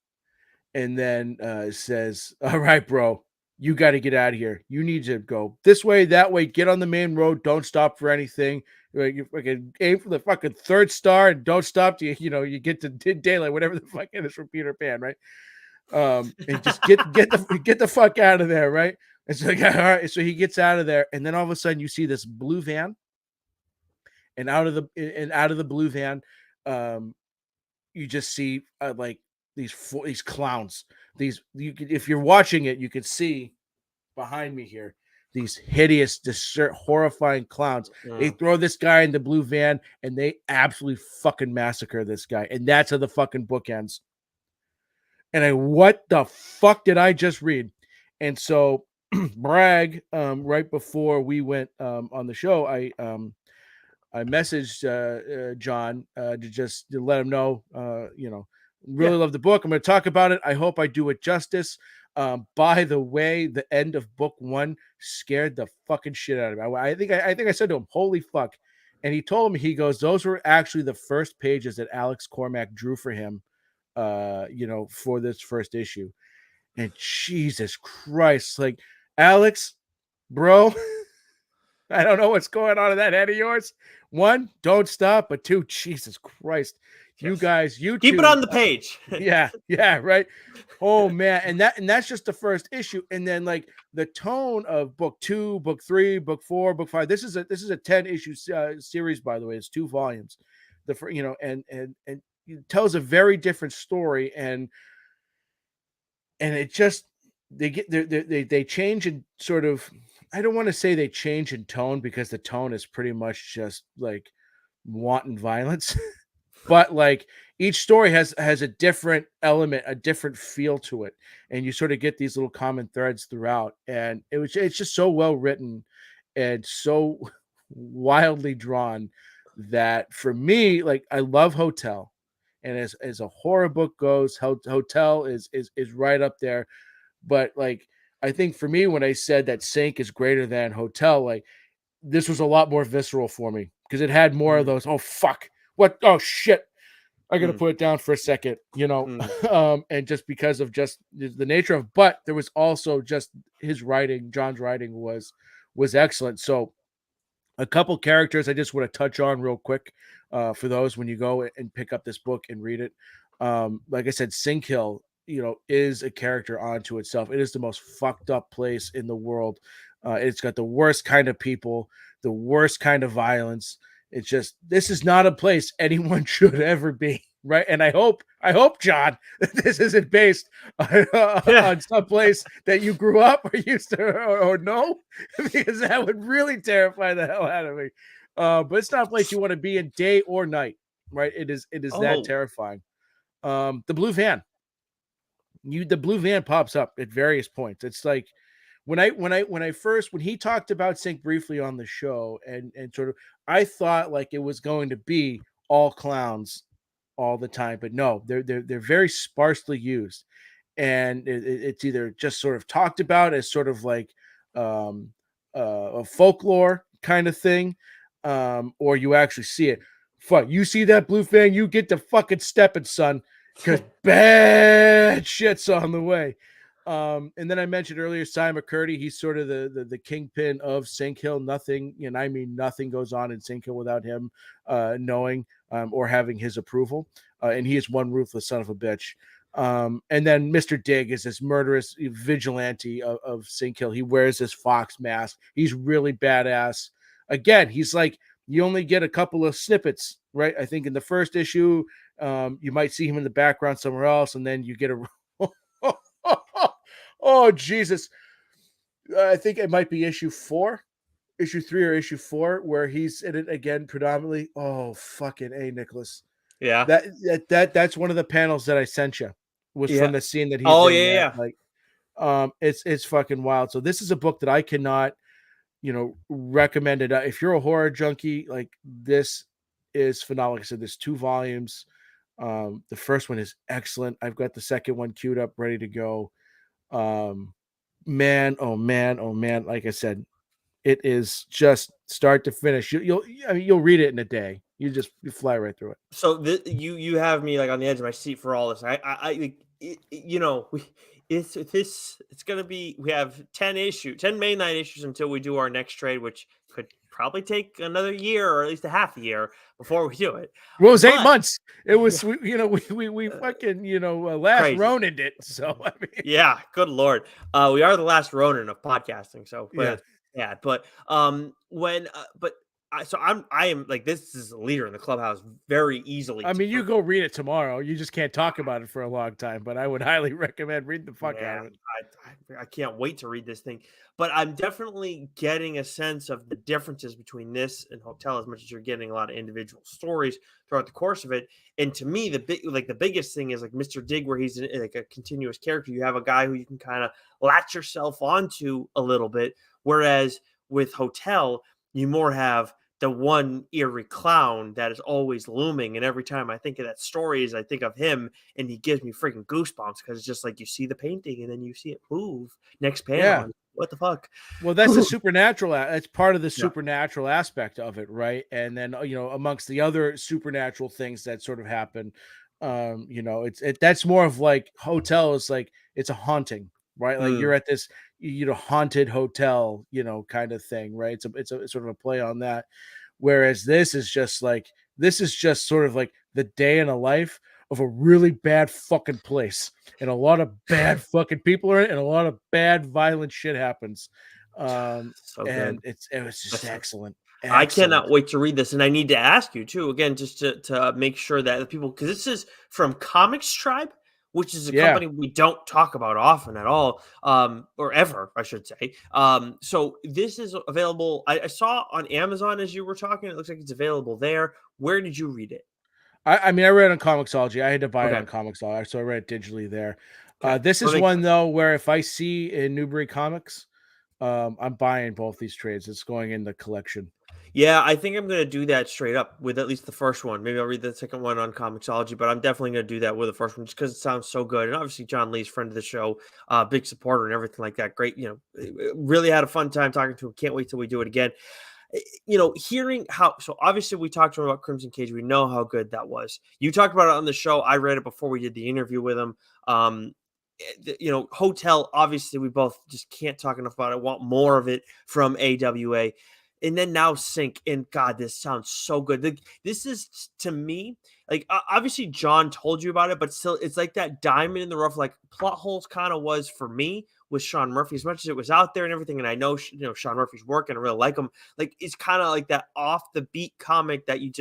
and then says, "All right, bro, you got to get out of here. You need to go this way, that way. Get on the main road. Don't stop for anything. You fucking aim for the fucking third star and don't stop till you get to daylight, whatever the fuck it is from Peter Pan, right? And just get the fuck out of there, right?" It's like, all right. So he gets out of there, and then all of a sudden you see this blue van, and out of the blue van, um, you just see like these clowns. If you're watching it, you can see behind me here these hideous, horrifying clowns. They Mm. throw this guy in the blue van and they absolutely fucking massacre this guy, and that's how the fucking book ends. And what the fuck did I just read? And so, Bragg, right before we went on the show, I messaged John to let him know, Yeah. really love the book. I'm going to talk about it. I hope I do it justice. By the way, the end of book one scared the fucking shit out of me. I think I said to him, "Holy fuck!" And he told me, he goes, "Those were actually the first pages that Alex Cormack drew for him, for this first issue." And Jesus Christ, like, Alex, bro. I don't know what's going on in that head of yours. One, don't stop, but two, Jesus Christ, you Yes. guys, you Keep it two, on the page. yeah, right. Oh man, and that's just the first issue, and then like the tone of book two, book three, book four, book five. This is a 10 issue series, by the way. It's 2 volumes. And it tells a very different story, and it just they change in sort of, I don't want to say they change in tone, because the tone is pretty much just like wanton violence. But like each story has a different element, a different feel to it, and you sort of get these little common threads throughout, and it's just so well written and so wildly drawn that for me, like, I love Hotel, and as a horror book goes, Hotel is right up there. But like, I think for me, when I said that Sink is greater than Hotel, like, this was a lot more visceral for me, because it had more of Mm, those, oh fuck, what, oh shit, I gotta mm, put it down for a second, mm. and just because of just the nature of, but there was also just his writing, John's writing was excellent. So a couple characters I just want to touch on real quick, for those when you go and pick up this book and read it. Like I said, Sinkhill, is a character onto itself. It is the most fucked up place in the world. It's got the worst kind of people, the worst kind of violence. It's just, this is not a place anyone should ever be, right? And I hope, John, that this isn't based on, Yeah. on some place that you grew up or used to or know, because that would really terrify the hell out of me. But it's not a place you want to be in day or night, right? It is that Oh, terrifying. The blue van, the blue van pops up at various points. It's like when he talked about Sync briefly on the show, and sort of, I thought like it was going to be all clowns all the time, but no, they're very sparsely used, and it's either just sort of talked about as sort of like um, a folklore kind of thing, or you actually see it. Fuck, you see that blue fan, you get to fucking stepping, son, because bad shit's on the way. And then I mentioned earlier Simon McCurdy. He's sort of the kingpin of Sink Hill. Nothing, I mean, nothing goes on in Sink Hill without him knowing, or having his approval. And he is one ruthless son of a bitch. And then Mr. Dig is this murderous vigilante of Sink Hill. He wears this fox mask. He's really badass. Again, he's like, you only get a couple of snippets, right? I think in the first issue, you might see him in the background somewhere else, and then you get a oh Jesus. I think it might be issue 3 or issue 4, where he's in it again predominantly. Oh fucking A, Nicholas. yeah. That's one of the panels that I sent you, was Yeah. from the scene that he's Oh, in yeah, there. yeah. Like, it's fucking wild. So this is a book that I cannot, recommend it. If you're a horror junkie, like, this is phenomenal. Like I said, there's 2 volumes. The first one is excellent. I've got the second one queued up, ready to go. Um, man, oh man, oh man. Like I said, It is just start to finish. You'll read it in a day. You fly right through it. So you have me like on the edge of my seat for all this. It's gonna be, we have 10 main line issues until we do our next trade, which could probably take another year or at least a half a year before we do it. Well, it was 8 months. It Yeah, was we fucking last crazy. Ronin it. So I mean, Yeah, good lord. We are the last Ronin of podcasting, so but yeah. it's bad. But when but I am like, this is a leader in the clubhouse very easily. I mean, you go read it tomorrow. You just can't talk about it for a long time, but I would highly recommend reading the fuck out of Man, it. I can't wait to read this thing. But I'm definitely getting a sense of the differences between this and Hotel, as much as you're getting a lot of individual stories throughout the course of it. And to me, the biggest thing is like Mr. Dig, where he's like a continuous character. You have a guy who you can kind of latch yourself onto a little bit, whereas with Hotel, you more have the one eerie clown that is always looming. And every time I think of that story, is I think of him, and he gives me freaking goosebumps, because it's just like you see the painting and then you see it move next panel. Yeah. And what the fuck? Well, that's the supernatural. That's part of the Yeah. supernatural aspect of it, right? And then amongst the other supernatural things that sort of happen, that's more of like Hotel is like it's a haunting, right? Like Mm. you're at this haunted hotel, kind of thing, right? It's sort of a play on that. Whereas this is just sort of like the day in a life of a really bad fucking place, and a lot of bad fucking people are in it, and a lot of bad violent shit happens. So And good. it was just Listen, excellent. I Excellent. cannot wait to read this. And I need to ask you too, again, just to make sure that the people, because this is from Comics Tribe, which is a Yeah. company we don't talk about often at all, or ever, I should say. So this is available. I saw on Amazon as you were talking. It looks like it's available there. Where did you read it? I mean, I read it on Comixology. I had to buy it Okay. on Comixology, so I read it digitally there. Okay. This Well, is one though where if I see in Newbury Comics, I'm buying both these trades. It's going in the collection. yeah, I think I'm gonna do that straight up with at least the first one. Maybe I'll read the second one on Comixology, but I'm definitely gonna do that with the first one just because it sounds so good. And obviously, John Lee's friend of the show, big supporter and everything like that. Great, really had a fun time talking to him. Can't wait till we do it again. Hearing how, so obviously we talked to him about Crimson Cage. We know how good that was. You talked about it on the show. I read it before we did the interview with him. Hotel, obviously we both just can't talk enough about it. Want more of it from AWA. And then now Sync, and God, this sounds so good. This is, to me, like, obviously John told you about it, but still, it's like that diamond in the rough, like plot holes kind of was for me with Sean Murphy. As much as it was out there and everything, and I know Sean Murphy's work and I really like him. Like, it's kind of like that off the beat comic that you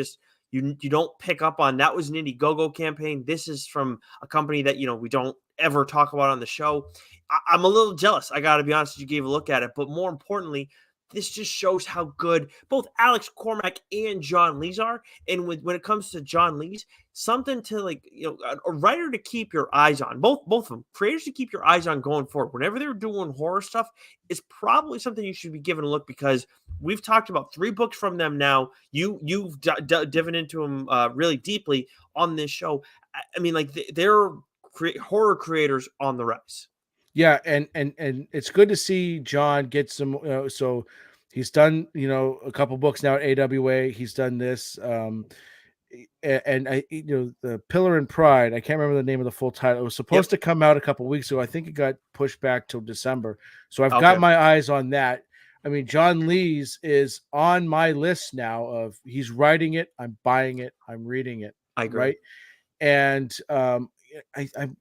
don't pick up on. That was an Indiegogo campaign. This is from a company that we don't ever talk about on the show. I'm a little jealous. I got to be honest. You gave a look at it, but more importantly, this just shows how good both Alex Cormack and John Lee's are. And when it comes to John Lee's, something to a writer to keep your eyes on. Both of them, creators to keep your eyes on going forward. Whenever they're doing horror stuff, it's probably something you should be giving a look, because we've talked about 3 books from them now. You've dived into them really deeply on this show. I mean, like they're horror creators on the rise. Yeah, and it's good to see John get some. So he's done a couple books now at AWA. He's done this, and I the Pillar and Pride. I can't remember the name of the full title. It was supposed to come out a couple weeks ago. I think it got pushed back till December. So I've got Okay. my eyes on that. I mean, John Lee's is on my list now. Of he's writing it, I'm buying it, I'm reading it. I agree. Right, and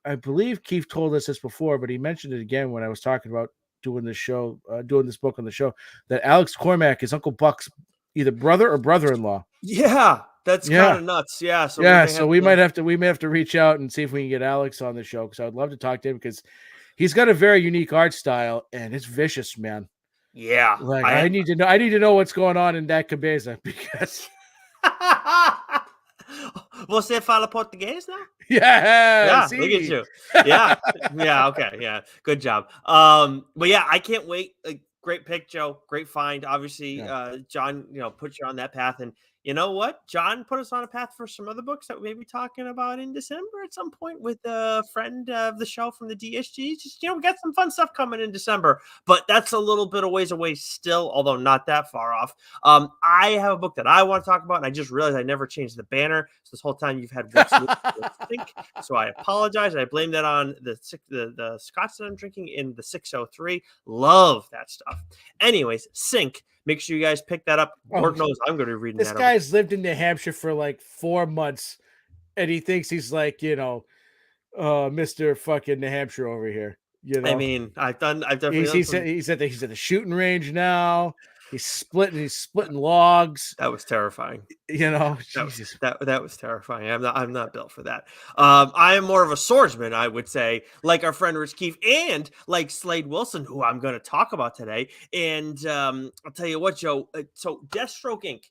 I believe Keith told us this before, but he mentioned it again when I was talking about doing this show, doing this book on the show, that Alex Cormack is Uncle Buck's either brother or brother-in-law. Yeah, that's kind Yeah, of nuts. Yeah, so we yeah. may So have to. we may have to reach out and see if we can get Alex on the show, because I'd love to talk to him, because he's got a very unique art style and it's vicious, man. Yeah, Like I need to know what's going on in that cabeza, because Você fala português now? yeah, Yeah, look at see. you. Yeah. Yeah, okay, yeah. Good job. But yeah, I can't wait. Like, great pick, Joe. Great find. Obviously, Yeah. John, put you on that path. And you know what? John put us on a path for some other books that we may be talking about in December at some point with a friend of the show from the DSG. Just, we got some fun stuff coming in December, but that's a little bit of ways away still, although not that far off. I have a book that I want to talk about, and I just realized I never changed the banner. So this whole time you've had What's New, What's Think. So I apologize. I blame that on the scotch that I'm drinking in the 603. Love that stuff. Anyways, Sync. Make sure you guys pick that up. Lord knows I'm going to be reading This that. guy's lived in New Hampshire for like 4 months, and he thinks he's like, Mr. fucking New Hampshire over here. I mean, I've definitely done some. He's at the shooting range now. He's splitting logs. That was terrifying. Jesus. That was terrifying. I'm not built for that. I am more of a swordsman, I would say, like our friend Rich Keefe and like Slade Wilson, who I'm going to talk about today. And I'll tell you what, Joe. So Deathstroke Inc.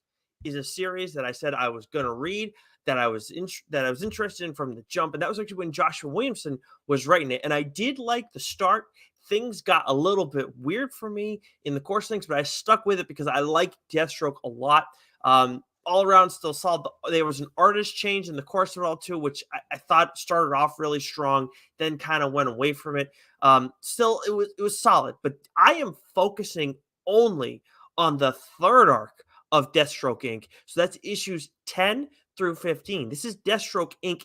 is a series that I said I was going to read, that I was interested in from the jump, and that was actually when Joshua Williamson was writing it. And I did like the start. Things got a little bit weird for me in the course of things, but I stuck with it because I like Deathstroke a lot. All around, still solid. There was an artist change in the course of it all too, which I thought started off really strong, then kind of went away from it. Still, it was solid, but I am focusing only on the third arc of Deathstroke Inc. So that's issues 10 through 15. This is Deathstroke Inc.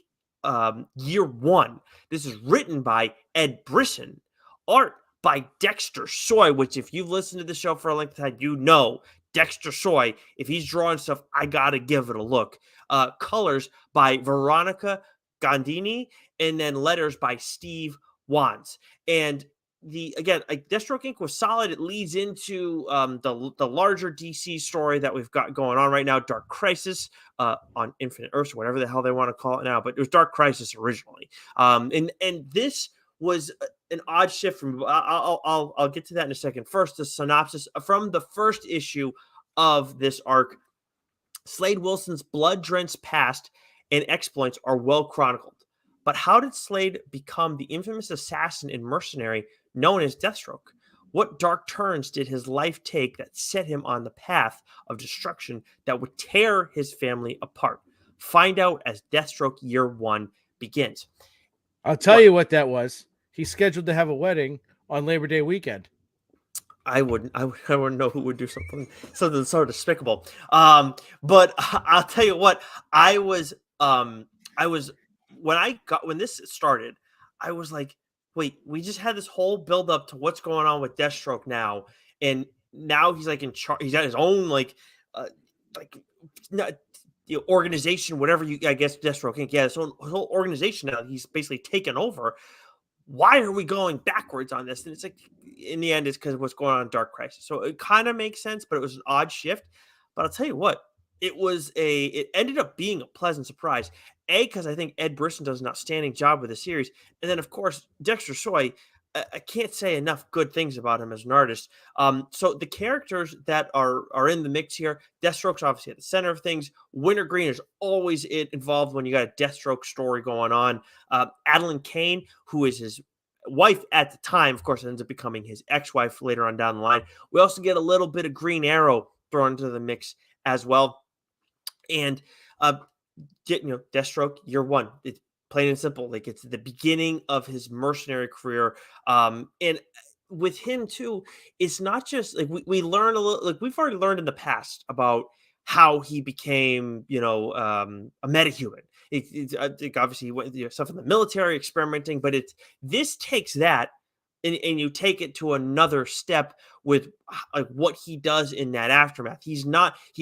Year 1. This is written by Ed Brisson, art by Dexter Soy, which if you've listened to the show for a length of time, you know Dexter Soy. If he's drawing stuff, I gotta give it a look. Colors by Veronica Gondini, and then letters by Steve Wands. And Deathstroke Inc. was solid. It leads into the larger DC story that we've got going on right now, Dark Crisis on Infinite Earths, whatever the hell they want to call it now, but it was Dark Crisis originally. And this was an odd shift from. I'll get to that in a second. First, the synopsis from the first issue of this arc. Slade Wilson's blood-drenched past and exploits are well chronicled. But how did Slade become the infamous assassin and mercenary known as Deathstroke? What dark turns did his life take that set him on the path of destruction that would tear his family apart? Find out as Deathstroke Year 1 begins. I'll tell you what that was. He's scheduled to have a wedding on Labor Day weekend. I wouldn't know who would do something so despicable. But I'll tell you what, when this started, I was like, wait, we just had this whole build up to what's going on with Deathstroke now, and now he's like in charge. He's got his own organization, whatever I guess Deathstroke Inc. Yeah, his whole organization now. He's basically taken over. Why are we going backwards on this? And it's like, in the end, it's because of what's going on in Dark Crisis. So it kind of makes sense, but it was an odd shift. But I'll tell you what, it ended up being a pleasant surprise. Because I think Ed Brisson does an outstanding job with the series. And then, of course, Dexter Soy, I can't say enough good things about him as an artist. So the characters that are in the mix here, Deathstroke's obviously at the center of things. Wintergreen is always involved when you got a Deathstroke story going on. Adeline Kane, who is his wife at the time, of course, ends up becoming his ex-wife later on down the line. We also get a little bit of Green Arrow thrown into the mix as well. And Deathstroke Year 1. It's plain and simple. Like, it's the beginning of his mercenary career. And with him too, it's not just like we learn a little, like we've already learned in the past about how he became, a metahuman. I think obviously he went stuff in the military experimenting, but this takes that and you take it to another step with like what he does in that aftermath. He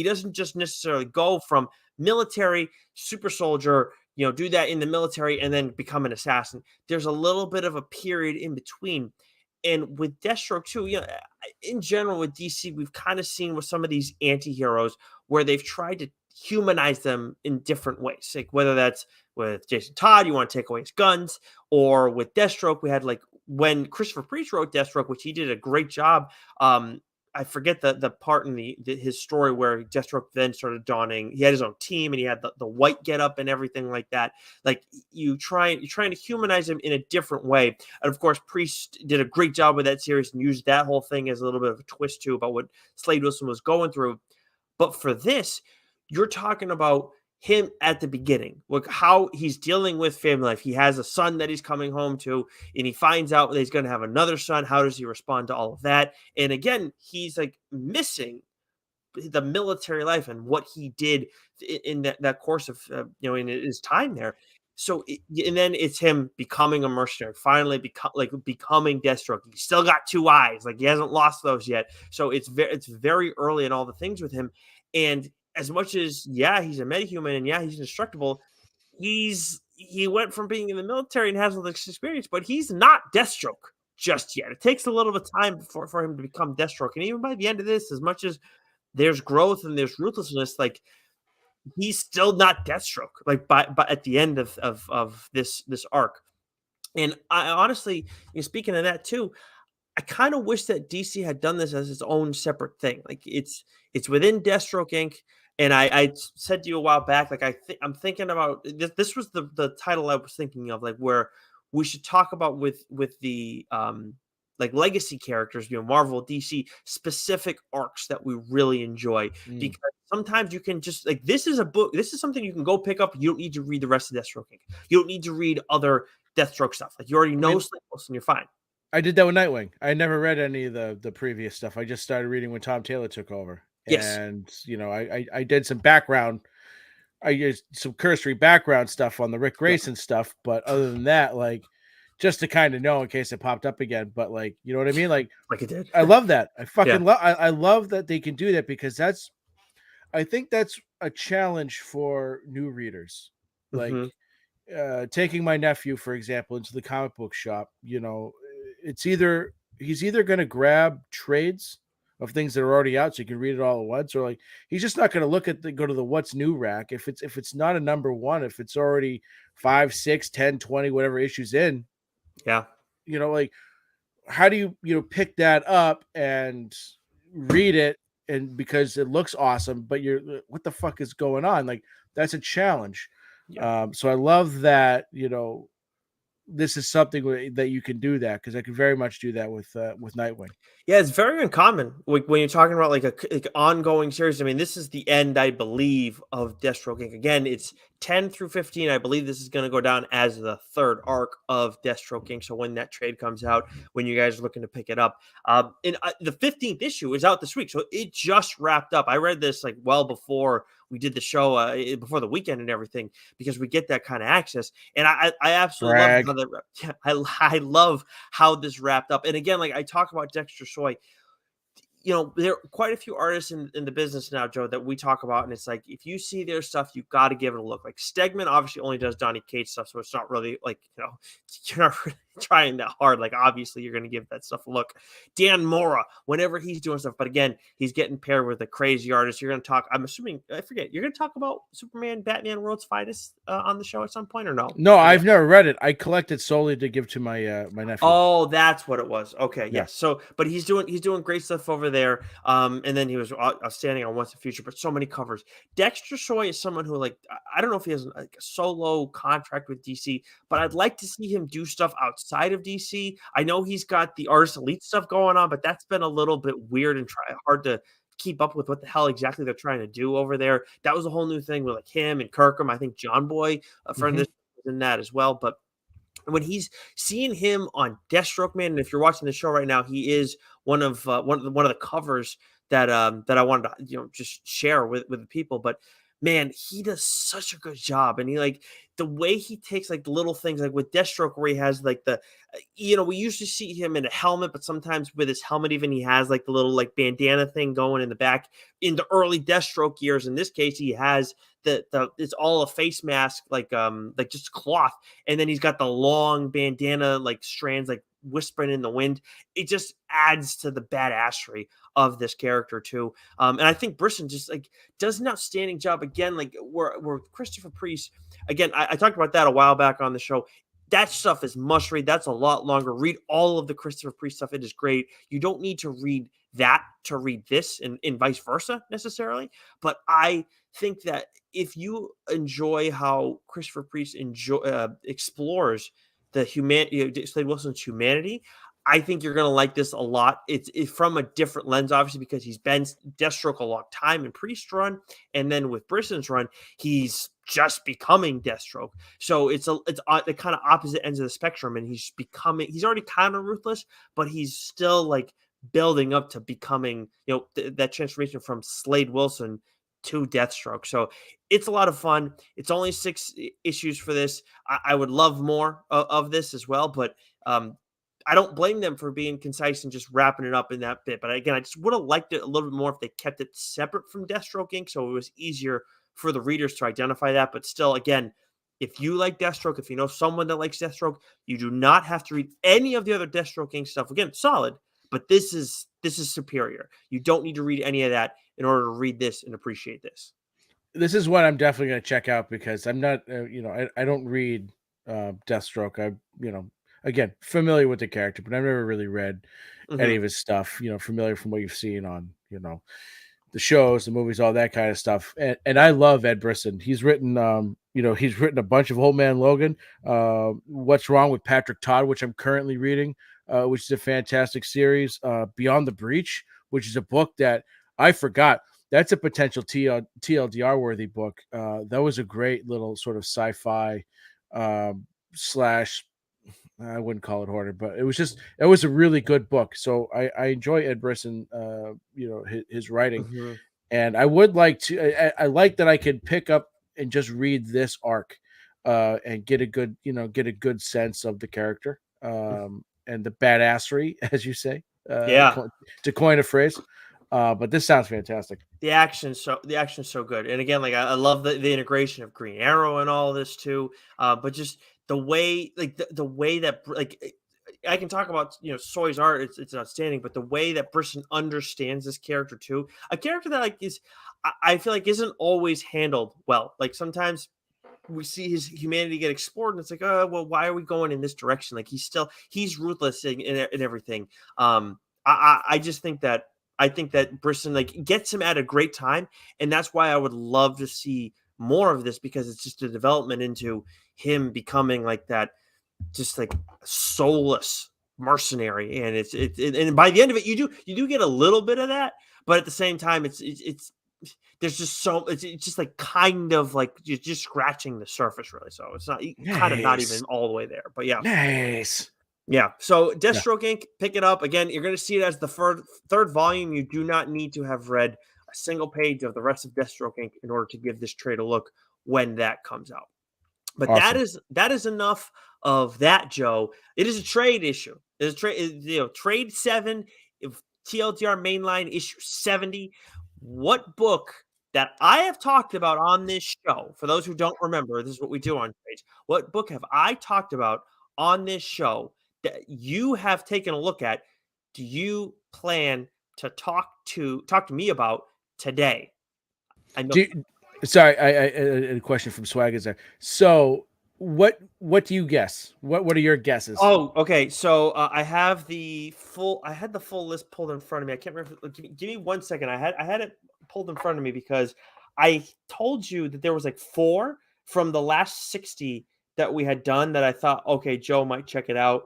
doesn't just necessarily go from military super soldier, do that in the military and then become an assassin. There's a little bit of a period in between. And with Deathstroke too, in general with DC, we've kind of seen with some of these anti-heroes where they've tried to humanize them in different ways. Like whether that's with Jason Todd, you want to take away his guns, or with Deathstroke, we had like when Christopher Priest wrote Deathstroke, which he did a great job. I forget the part in his story where Deathstroke then started donning. He had his own team and he had the white getup and everything like that. Like you're trying to humanize him in a different way. And of course, Priest did a great job with that series and used that whole thing as a little bit of a twist too about what Slade Wilson was going through. But for this, you're talking about him at the beginning, like how he's dealing with family life. He has a son that he's coming home to, and he finds out that he's going to have another son. How does he respond to all of that? And again, he's like missing the military life and what he did in that course of in his time there. So and then it's him becoming a mercenary, finally becoming Deathstroke. He's still got two eyes, like he hasn't lost those yet. So it's very early in all the things with him. And as much as he's a metahuman and he's indestructible, he went from being in the military and has all this experience, but he's not Deathstroke just yet. It takes a little bit of time for him to become Deathstroke. And even by the end of this, as much as there's growth and there's ruthlessness, like he's still not Deathstroke, like but at the end of this arc. And I honestly, speaking of that too, I kind of wish that DC had done this as its own separate thing. Like it's within Deathstroke Inc. And I said to you a while back, like I'm thinking about this. This was the title I was thinking of, like where we should talk about with the like legacy characters, Marvel, DC, specific arcs that we really enjoy. Mm. Because sometimes you can just like this is a book, this is something you can go pick up. You don't need to read the rest of Deathstroke Inc. You don't need to read other Deathstroke stuff. Like you already know Sleepless and you're fine. I did that with Nightwing. I never read any of the previous stuff. I just started reading when Tom Taylor took over, Yes. and I did some background. I used some cursory background stuff on the Rick Yeah. Grayson stuff, but other than that, like just to kind of know in case it popped up again. But like, you know what I mean? Like Like it did. I love that. I fucking Yeah. love. I love that they can do that because I think that's a challenge for new readers. Like Mhm. taking my nephew, for example, into the comic book shop, it's either he's either going to grab trades of things that are already out so you can read it all at once, or like he's just not going to go to the what's new rack if it's not a number one, if it's already 5, 6, 10, 20, whatever issues in, Yeah. like how do you pick that up and read it, and because it looks awesome, but what the fuck is going on? Like that's a challenge. Yeah. So I love that, this is something that you can do that, because I can very much do that with Nightwing. Yeah, it's very uncommon. Like when you're talking about like ongoing series. I mean, this is the end, I believe, of Deathstroke Inc. Again, it's 10 through 15. I believe this is going to go down as the third arc of Deathstroke Inc. So when that trade comes out, when you guys are looking to pick it up, and the 15th issue is out this week, so it just wrapped up. I read this like well before we did the show, before the weekend and everything, because we get that kind of access. And I absolutely love Brag. how that. Yeah, I love how this wrapped up. And again, like I talk about Dexter Soy, there are quite a few artists in the business now, Joe, that we talk about, and it's like if you see their stuff, you got to give it a look. Like Stegman obviously only does Donny Cates stuff, so it's not really like you're not really trying that hard. Like obviously you're going to give that stuff a look. Dan Mora, whenever he's doing stuff, but again, he's getting paired with a crazy artist. You're going to talk. I'm assuming I forget. You're going to talk about Superman, Batman, World's Finest on the show at some point, or no? No, I've never read it. I collected solely to give to my nephew. Oh, that's what it was. Okay, Yeah. yes. So, but he's doing great stuff over there. And then he was outstanding on Once the Future, but so many covers. Dexter Soy is someone who, like, I don't know if he has like a solo contract with DC, but I'd like to see him do stuff outside of DC. I know he's got the Artist Elite stuff going on, but that's been a little bit weird and hard to keep up with what the hell exactly they're trying to do over there. That was a whole new thing with like him and Kirkham. I think John Boy, a friend of this, was in that as well, but when he's seeing him on Deathstroke, man, and if you're watching the show right now, he is one of the covers that I wanted to just share with the people. But man, he does such a good job, and he like the way he takes like the little things, like with Deathstroke, where he has like we usually see him in a helmet, but sometimes with his helmet, even he has like the little like bandana thing going in the back. In the early Deathstroke years, in this case, he has the it's all a face mask, like just cloth, and then he's got the long bandana like strands like whispering in the wind. It just adds to the badassery of this character too. And I think Brisson just like does an outstanding job again. Like where Christopher Priest again, I talked about that a while back on the show. That stuff is must read. That's a lot longer. Read all of the Christopher Priest stuff. It is great. You don't need to read that to read this, and vice versa necessarily. But I think that if you enjoy how Christopher Priest explores the humanity, Slade Wilson's humanity, I think you're going to like this a lot. It's from a different lens, obviously, because he's been Deathstroke a long time in Priest run, and then with Brisson's run, he's just becoming Deathstroke. So it's the kind of opposite ends of the spectrum, and he's already kind of ruthless, but he's still like building up to becoming, that transformation from Slade Wilson to Deathstroke. So it's a lot of fun. It's only 6 issues for this. I would love more of this as well, but I don't blame them for being concise and just wrapping it up in that bit. But again, I just would have liked it a little bit more if they kept it separate from Deathstroke Inc. So it was easier for the readers to identify that. But still, again, if you like Deathstroke, if you know someone that likes Deathstroke, you do not have to read any of the other Deathstroke Inc. stuff. Again, solid, but this is superior. You don't need to read any of that in order to read this and appreciate this. This is what I'm definitely going to check out because I'm not, I don't read Deathstroke. Again, familiar with the character, but I've never really read any of his stuff, familiar from what you've seen on, the shows, the movies, all that kind of stuff. And I love Ed Brisson. He's written, he's written a bunch of Old Man Logan, What's Wrong with Patrick Todd, which I'm currently reading, which is a fantastic series, Beyond the Breach, which is a book that I forgot. That's a potential TLDR worthy book. That was a great little sort of sci-fi slash, I wouldn't call it horror, but it was a really good book. So I enjoy Ed Brisson, his writing, and I would like to. I like that I could pick up and just read this arc, and get a good sense of the character, and the badassery, as you say, to coin a phrase. But this sounds fantastic. The action's so good, and again, like I love the integration of Green Arrow and all of this too. But just the way, like the way that I can talk about, Soy's art, it's outstanding, but the way that Brisson understands this character too, a character that like I feel like isn't always handled well. Like sometimes we see his humanity get explored, and it's like, oh well, why are we going in this direction? Like he's ruthless in everything. I just think that I think that Brisson like gets him at a great time, and that's why I would love to see more of this, because it's just a development into him becoming like that, just like soulless mercenary. And and by the end of it, you do get a little bit of that, but at the same time, it's there's just it's just like kind of like you're just scratching the surface, really. So it's not kind of not even all the way there, but yeah. Nice. Yeah. So Deathstroke Inc., pick it up. Again, you're going to see it as the third volume. You do not need to have read a single page of the rest of Deathstroke Inc. in order to give this trade a look when that comes out. But awesome. that is enough of that, Joe. It is a trade issue. It is trade 7, TLDR mainline issue 70. What book that I have talked about on this show, for those who don't remember, this is what we do on trades. What book have I talked about on this show that you have taken a look at? Do you plan to talk to me about today? I know. Sorry, I a question from Swag is there. So what do you guess? What are your guesses? Oh, okay. So I had the full list pulled in front of me. I can't remember. Give me 1 second. I had it pulled in front of me because I told you that there was like 4 from the last 60 that we had done that I thought, okay, Joe might check it out.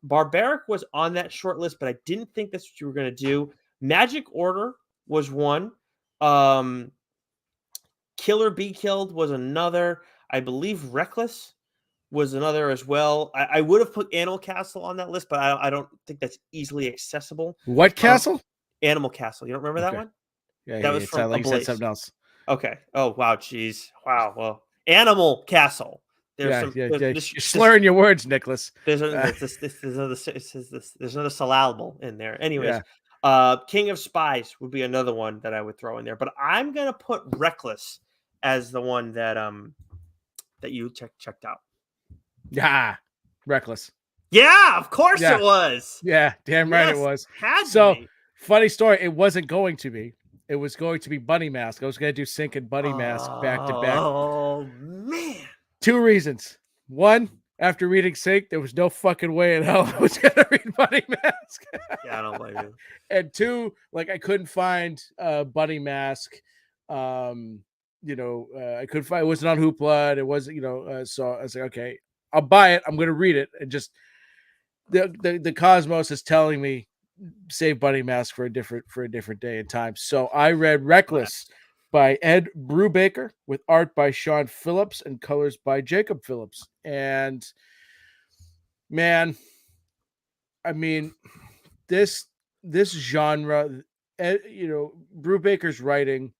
Barbaric was on that short list, but I didn't think that's what you were going to do. Magic Order was one. Killer Be Killed was another. I believe Reckless was another as well. I would have put Animal Castle on that list, but I don't think that's easily accessible. What castle? Animal Castle. You don't remember that one? Yeah, that was from like you said something else. Okay. Oh wow, jeez. Wow. Well, Animal Castle. There's you're slurring your words, Nicholas. There's another syllable in there. Anyways, King of Spies would be another one that I would throw in there, but I'm gonna put Reckless as the one that that you checked out. Yeah, Reckless. Yeah, of course it was. Yeah, damn right it was. Funny story. It wasn't going to be. It was going to be Bunny Mask. I was going to do Sync and Bunny Mask back to back. Oh man! 2 reasons. 1, after reading Sync, there was no fucking way in hell I was going to read Bunny Mask. Yeah, I don't blame you. And 2, like I couldn't find Bunny Mask. I couldn't find. It wasn't on Hoopla. It wasn't. So I was like, okay, I'll buy it. I'm going to read it and just. the cosmos is telling me save Bunny Mask for a different day and time. So I read Reckless by Ed Brubaker with art by Sean Phillips and colors by Jacob Phillips. And man, I mean, this this genre, Brubaker's writing,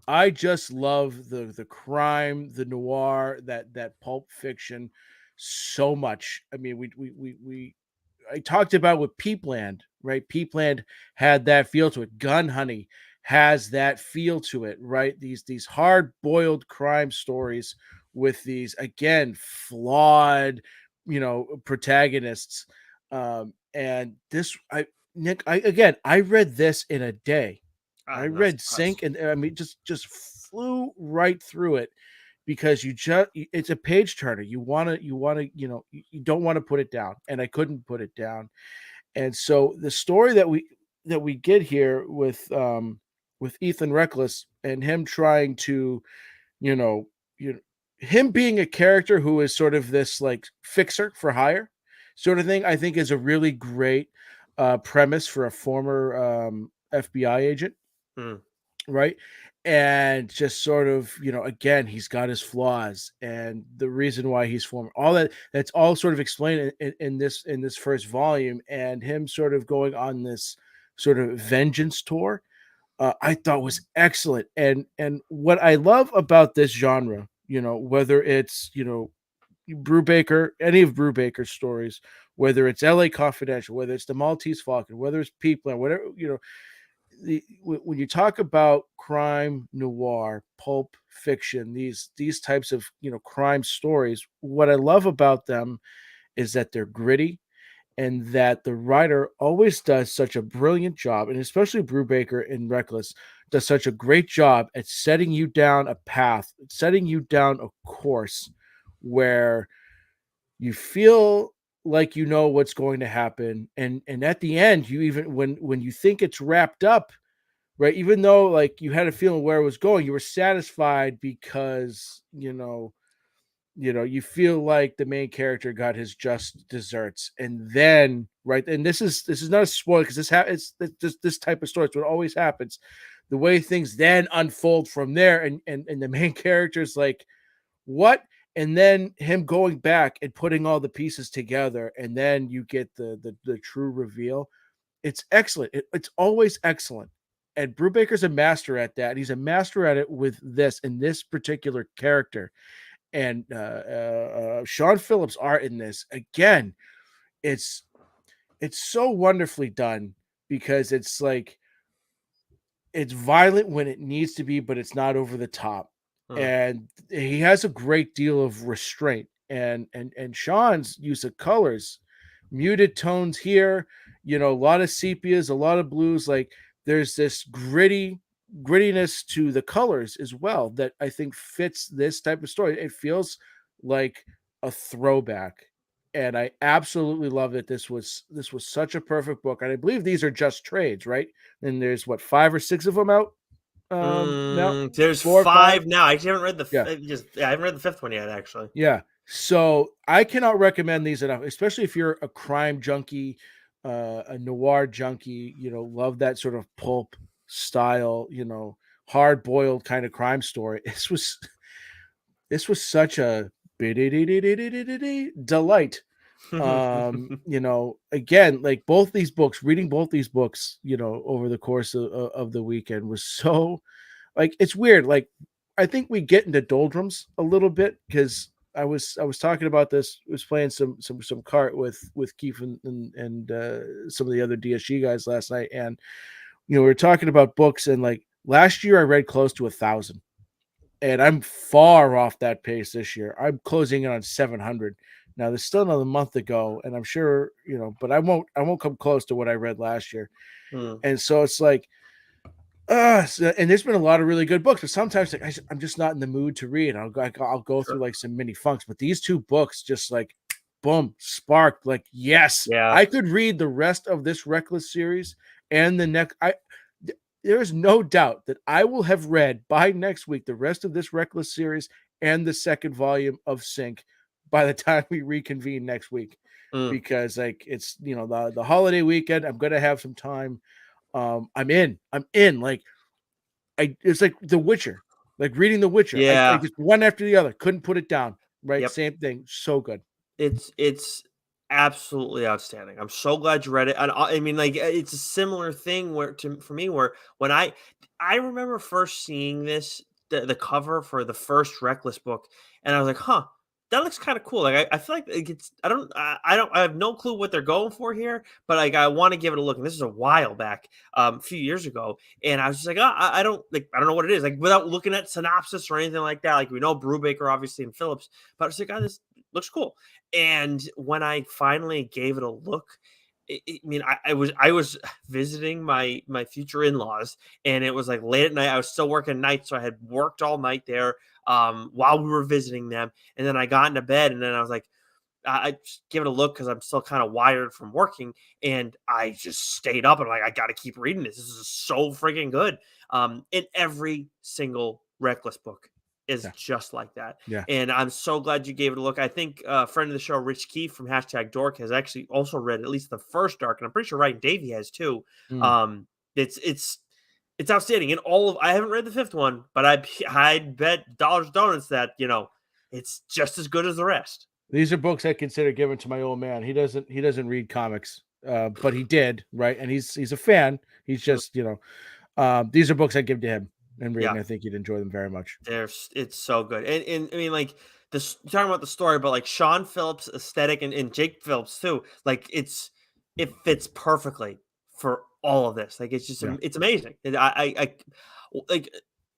I just love the crime, the noir, that pulp fiction so much. I mean, we I talked about with Peepland, right? Peepland had that feel to it. Gun Honey has that feel to it, right? These hard boiled crime stories with these again flawed, protagonists. And this, I read this in a day. I That's read nuts. Sync, and I mean, just flew right through it because it's a page turner. You want to you don't want to put it down, and I couldn't put it down. And so the story that we get here with Ethan Reckless and him trying to, you know you know him being a character who is sort of this like fixer for hire sort of thing, I think is a really great premise for a former FBI agent, Hmm. right? And just sort of, again, he's got his flaws and the reason why he's formed all that's all sort of explained in this first volume, and him sort of going on this sort of vengeance tour. I thought was excellent. And what I love about this genre, whether it's Brubaker, any of Brubaker's stories, whether it's L.A. Confidential, whether it's the Maltese Falcon, whether it's People, whatever, when you talk about crime noir, pulp fiction, these types of crime stories, what I love about them is that they're gritty and that the writer always does such a brilliant job, and especially Brubaker in Reckless does such a great job at setting you down a path, setting you down a course where you feel like you know what's going to happen, and at the end, you even when you think it's wrapped up, right? Even though like you had a feeling where it was going, you were satisfied because you feel like the main character got his just desserts, and then right, and this is not a spoiler because it's this type of story. It's what always happens. The way things then unfold from there, and the main character is like, what? And then him going back and putting all the pieces together, and then you get the true reveal. It's excellent. It's always excellent. And Brubaker's a master at that. He's a master at it with this and this particular character. And Sean Phillips' art in this, again, it's it's so wonderfully done because it's like it's violent when it needs to be, but it's not over the top. Hmm. And he has a great deal of restraint. And Sean's use of colors, muted tones here, a lot of sepias, a lot of blues. Like there's this grittiness to the colors as well that I think fits this type of story. It feels like a throwback. And I absolutely love that this was such a perfect book. And I believe these are just trades, right? And there's what, 5 or 6 of them out now, There's 4 or 5. 5 now. I actually haven't read Yeah, I haven't read the fifth one yet. Actually. yeah. So I cannot recommend these enough, especially if you're a crime junkie, a noir junkie. Love that sort of pulp style, hard boiled kind of crime story. This was such a delight. Again, like reading both these books, over the course of the weekend was so, like, it's weird. Like, I think we get into doldrums a little bit because I was talking about this. I was playing some cart with Keith and some of the other DSG guys last night, and we were talking about books, and like last year I read close to 1,000, and I'm far off that pace this year. I'm closing in on 700. Now there's still another month to go, and I'm sure but I won't come close to what I read last year. Hmm. And so it's like, and there's been a lot of really good books, but sometimes like, I'm just not in the mood to read. I'll go through Sure. like some mini funks, but these two books just like, boom, sparked. Like, yes, Yeah. I could read the rest of this Reckless series and the next. There is no doubt that I will have read by next week the rest of this Reckless series and the second volume of Sync by the time we reconvene next week, Mm. because like it's the holiday weekend. I'm gonna have some time. I'm in. I'm in. Like it's like The Witcher, like reading The Witcher. I Yeah. just one after the other, couldn't put it down. Right, Yep. same thing. So good. It's absolutely outstanding. I'm so glad you read it, and I mean, like, it's a similar thing where to for me where when I remember first seeing this the cover for the first Reckless book, and I was like, "Huh, that looks kind of cool." Like, I feel like it's I have no clue what they're going for here, but like I want to give it a look. And this is a while back, a few years ago, and I was just like, oh, I don't know what it is, like without looking at synopsis or anything like that. Like we know Brubaker obviously and Phillips, but I was like, oh, this looks cool. And when I finally gave it a look, I mean, I was visiting my future in laws, and it was like late at night. I was still working nights, so I had worked all night there while we were visiting them, and then I got into bed, and then I was like, I just give it a look because I'm still kind of wired from working, and I just stayed up and I'm like, I got to keep reading this. This is so freaking good. In every single Reckless book is Yeah, just like that, yeah. and I'm so glad you gave it a look. I think a friend of the show, Rich Keefe from hashtag Dork, has actually also read at least the first arc, and I'm pretty sure Ryan Davey has too. Mm. Um, it's outstanding. In all of I haven't read the fifth one, but I'd bet dollars donuts that it's just as good as the rest. These are books I consider given to my old man. He doesn't read comics, but he did, right? And he's a fan. He's Mm, just these are books I give to him and read, yeah. and I think he'd enjoy them very much. It's so good. And I mean, like this talking about the story, but like Sean Phillips' aesthetic and Jake Phillips too, like it fits perfectly for all of this. Like it's just Yeah, it's amazing. Like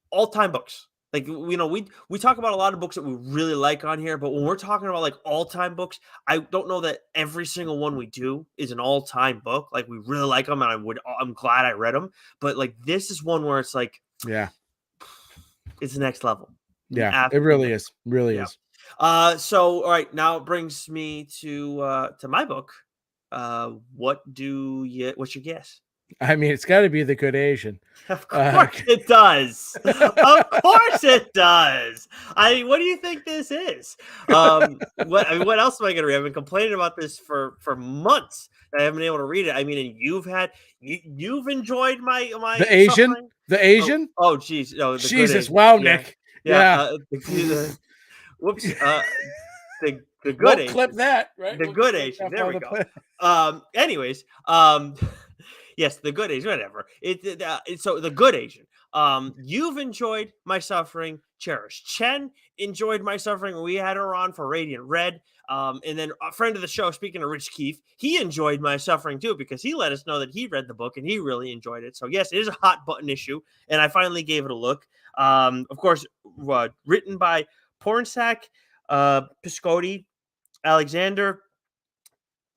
all time books. Like we talk about a lot of books that we really like on here, but when we're talking about like all time books, I don't know that every single one we do is an all time book. Like we really like them, and I'm glad I read them. But like this is one where it's like yeah, it's the next level. yeah. It Absolute really next is, really yeah. is. So all right, now it brings me to my book. What's your guess? I mean, it's got to be The Good Asian. Of Uh, course it does. Of course it does. I mean, what do you think this is? What else am I gonna read? I've been complaining about this for months. I haven't been able to read it. I mean, and you've enjoyed my the Asian, suffering. the Oh, Asian. oh geez. Oh, the good Jesus, age. wow, Yeah. Nick. Yeah. Yeah, Whoops. The good we'll clip Asian. that, right? The We'll just good clip Asian. that There part we of the go. play. Anyways, yes, the good Asian, whatever. So the good Asian. You've enjoyed my suffering, Cherish. Chen enjoyed my suffering. We had her on for Radiant Red. And then a friend of the show, speaking of Rich Keefe, he enjoyed my suffering too because he let us know that he read the book and he really enjoyed it. So yes, it is a hot button issue, and I finally gave it a look. Of course, written by Pornsak, Piscotti, Alexander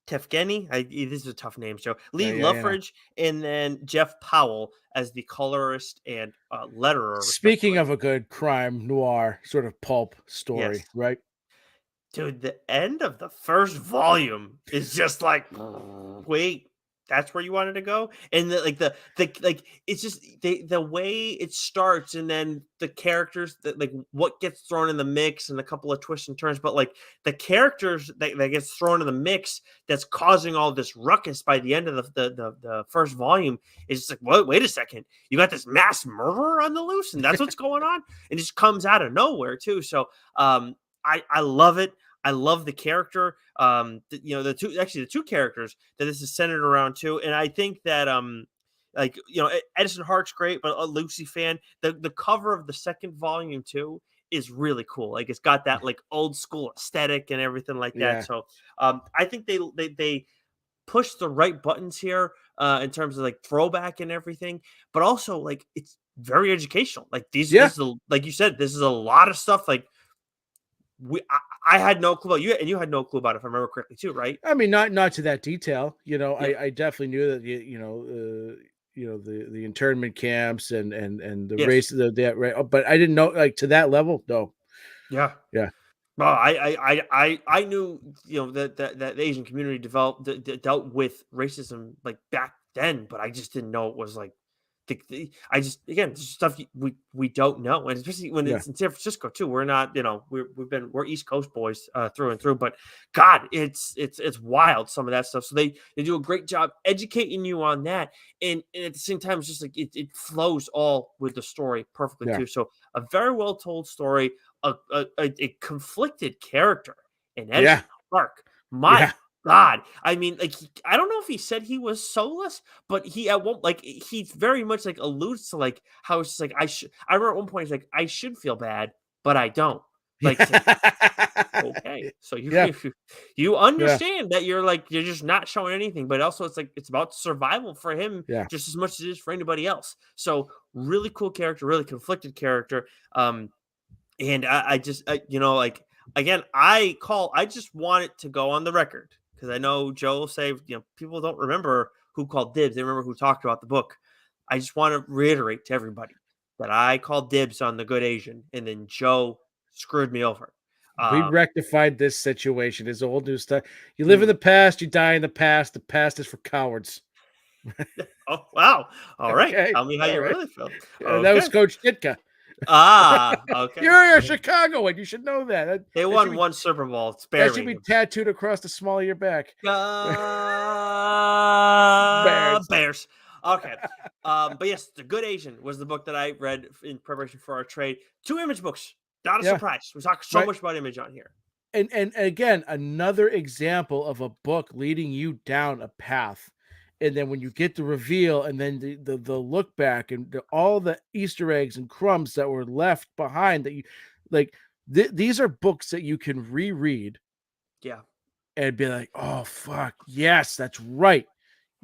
Tefgeni. This is a tough name, Joe. Yeah, Lee yeah, yeah. Luffridge, and then Jeff Powell as the colorist and letterer, Speaking respectively. of a good crime noir sort of pulp story, Yes. right? Dude, the end of the first volume is just like, wait, that's where you wanted to go, and the like, it's just the way it starts, and then the characters that like what gets thrown in the mix, and a couple of twists and turns, but like the characters that gets thrown in the mix that's causing all this ruckus by the end of the first volume is just like, wait a second, you got this mass murderer on the loose, and that's what's going on, and it just comes out of nowhere too. So I love it. I love the character. The two characters that this is centered around too, and I think that like Edison Hart's great, but a Lucy fan. The cover of the second volume too is really cool. Like it's got that like old school aesthetic and everything like that. Yeah, So I think they push the right buttons here in terms of like throwback and everything, but also like it's very educational. Like yeah. like you said, this is a lot of stuff like I had no clue about you, and you had no clue about it, if I remember correctly, too, right? I mean, not to that detail. Yep. I definitely knew that the internment camps and the Yes. race of that, right? But I didn't know like to that level. No. Yeah. Yeah. Well, I knew that the Asian community dealt with racism like back then, but I just didn't know it was like I just again stuff we don't know, and especially when Yeah. it's in San Francisco too. We're not, we're East Coast boys through and through, but God, it's wild some of that stuff. So they do a great job educating you on that, and at the same time, it's just like it flows all with the story perfectly Yeah. too. So a very well told story, a conflicted character, and Yeah. Ezra Clark. My Yeah. God, I mean, like I don't know if he said he was soulless, but he at one like he very much like alludes to like how it's just like I remember at one point he's like, I should feel bad, but I don't. Like it's like, okay, so you Yeah. you Yeah. understand that you're just not showing anything, but also it's like it's about survival for him Yeah. just as much as it is for anybody else. So really cool character, really conflicted character. And I just like again, I just want it to go on the record because I know Joe will say, people don't remember who called dibs. They remember who talked about the book. I just want to reiterate to everybody that I called dibs on The Good Asian, and then Joe screwed me over. We Uh, rectified this situation. It's old news stuff. You live in mm, the past, you die in the past. The past is for cowards. oh wow! All right, Okay. tell me how All you right. really feel. Yeah, that was Okay. Coach Ditka. Okay. You're a Chicagoan. You should know that. They That should won be one Super Bowl. Spare that should me. be tattooed across the small of your back. Bears. Bears. Okay. But yes, The Good Asian was the book that I read in preparation for our trade. Two Image books. Not a Yeah. surprise. We talk so Right. much about Image on here. And again, another example of a book leading you down a path. And then when you get the reveal and then the look back and all the Easter eggs and crumbs that were left behind that you like these are books that you can reread Yeah. and be like, oh fuck, yes, that's right.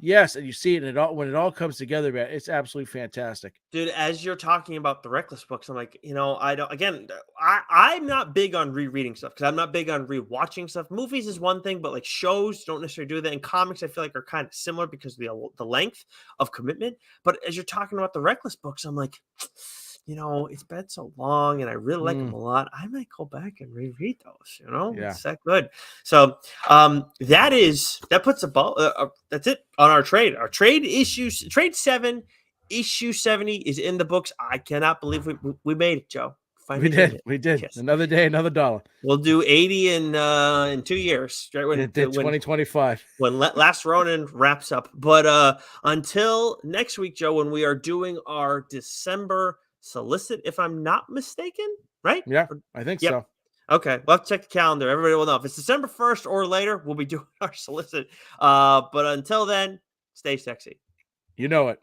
Yes, and you see it and it all when it all comes together, man, it's absolutely fantastic. Dude, as you're talking about the Reckless books, I'm like, I don't, again, I'm not big on rereading stuff because I'm not big on rewatching stuff. Movies is one thing, but like shows don't necessarily do that. And comics, I feel like are kind of similar because of the length of commitment. But as you're talking about the Reckless books, I'm like, it's been so long and I really like them Mm, a lot. I might go back and reread those, yeah. it's that good. So that puts a ball, that's it on our trade. Our trade issues, trade 7. Issue 70 is in the books. I cannot believe we made it, Joe. We Finally made did. it. We did. Yes. Another day, another dollar. We'll do 80 in 2 years, right It did 2025. when Last Ronin wraps up. But until next week, Joe, when we are doing our December solicit, if I'm not mistaken, right? Yeah, I think Yep. so. Okay, we'll have to check the calendar. Everybody will know. If it's December 1st or later, we'll be doing our solicit. But until then, stay sexy. You know it.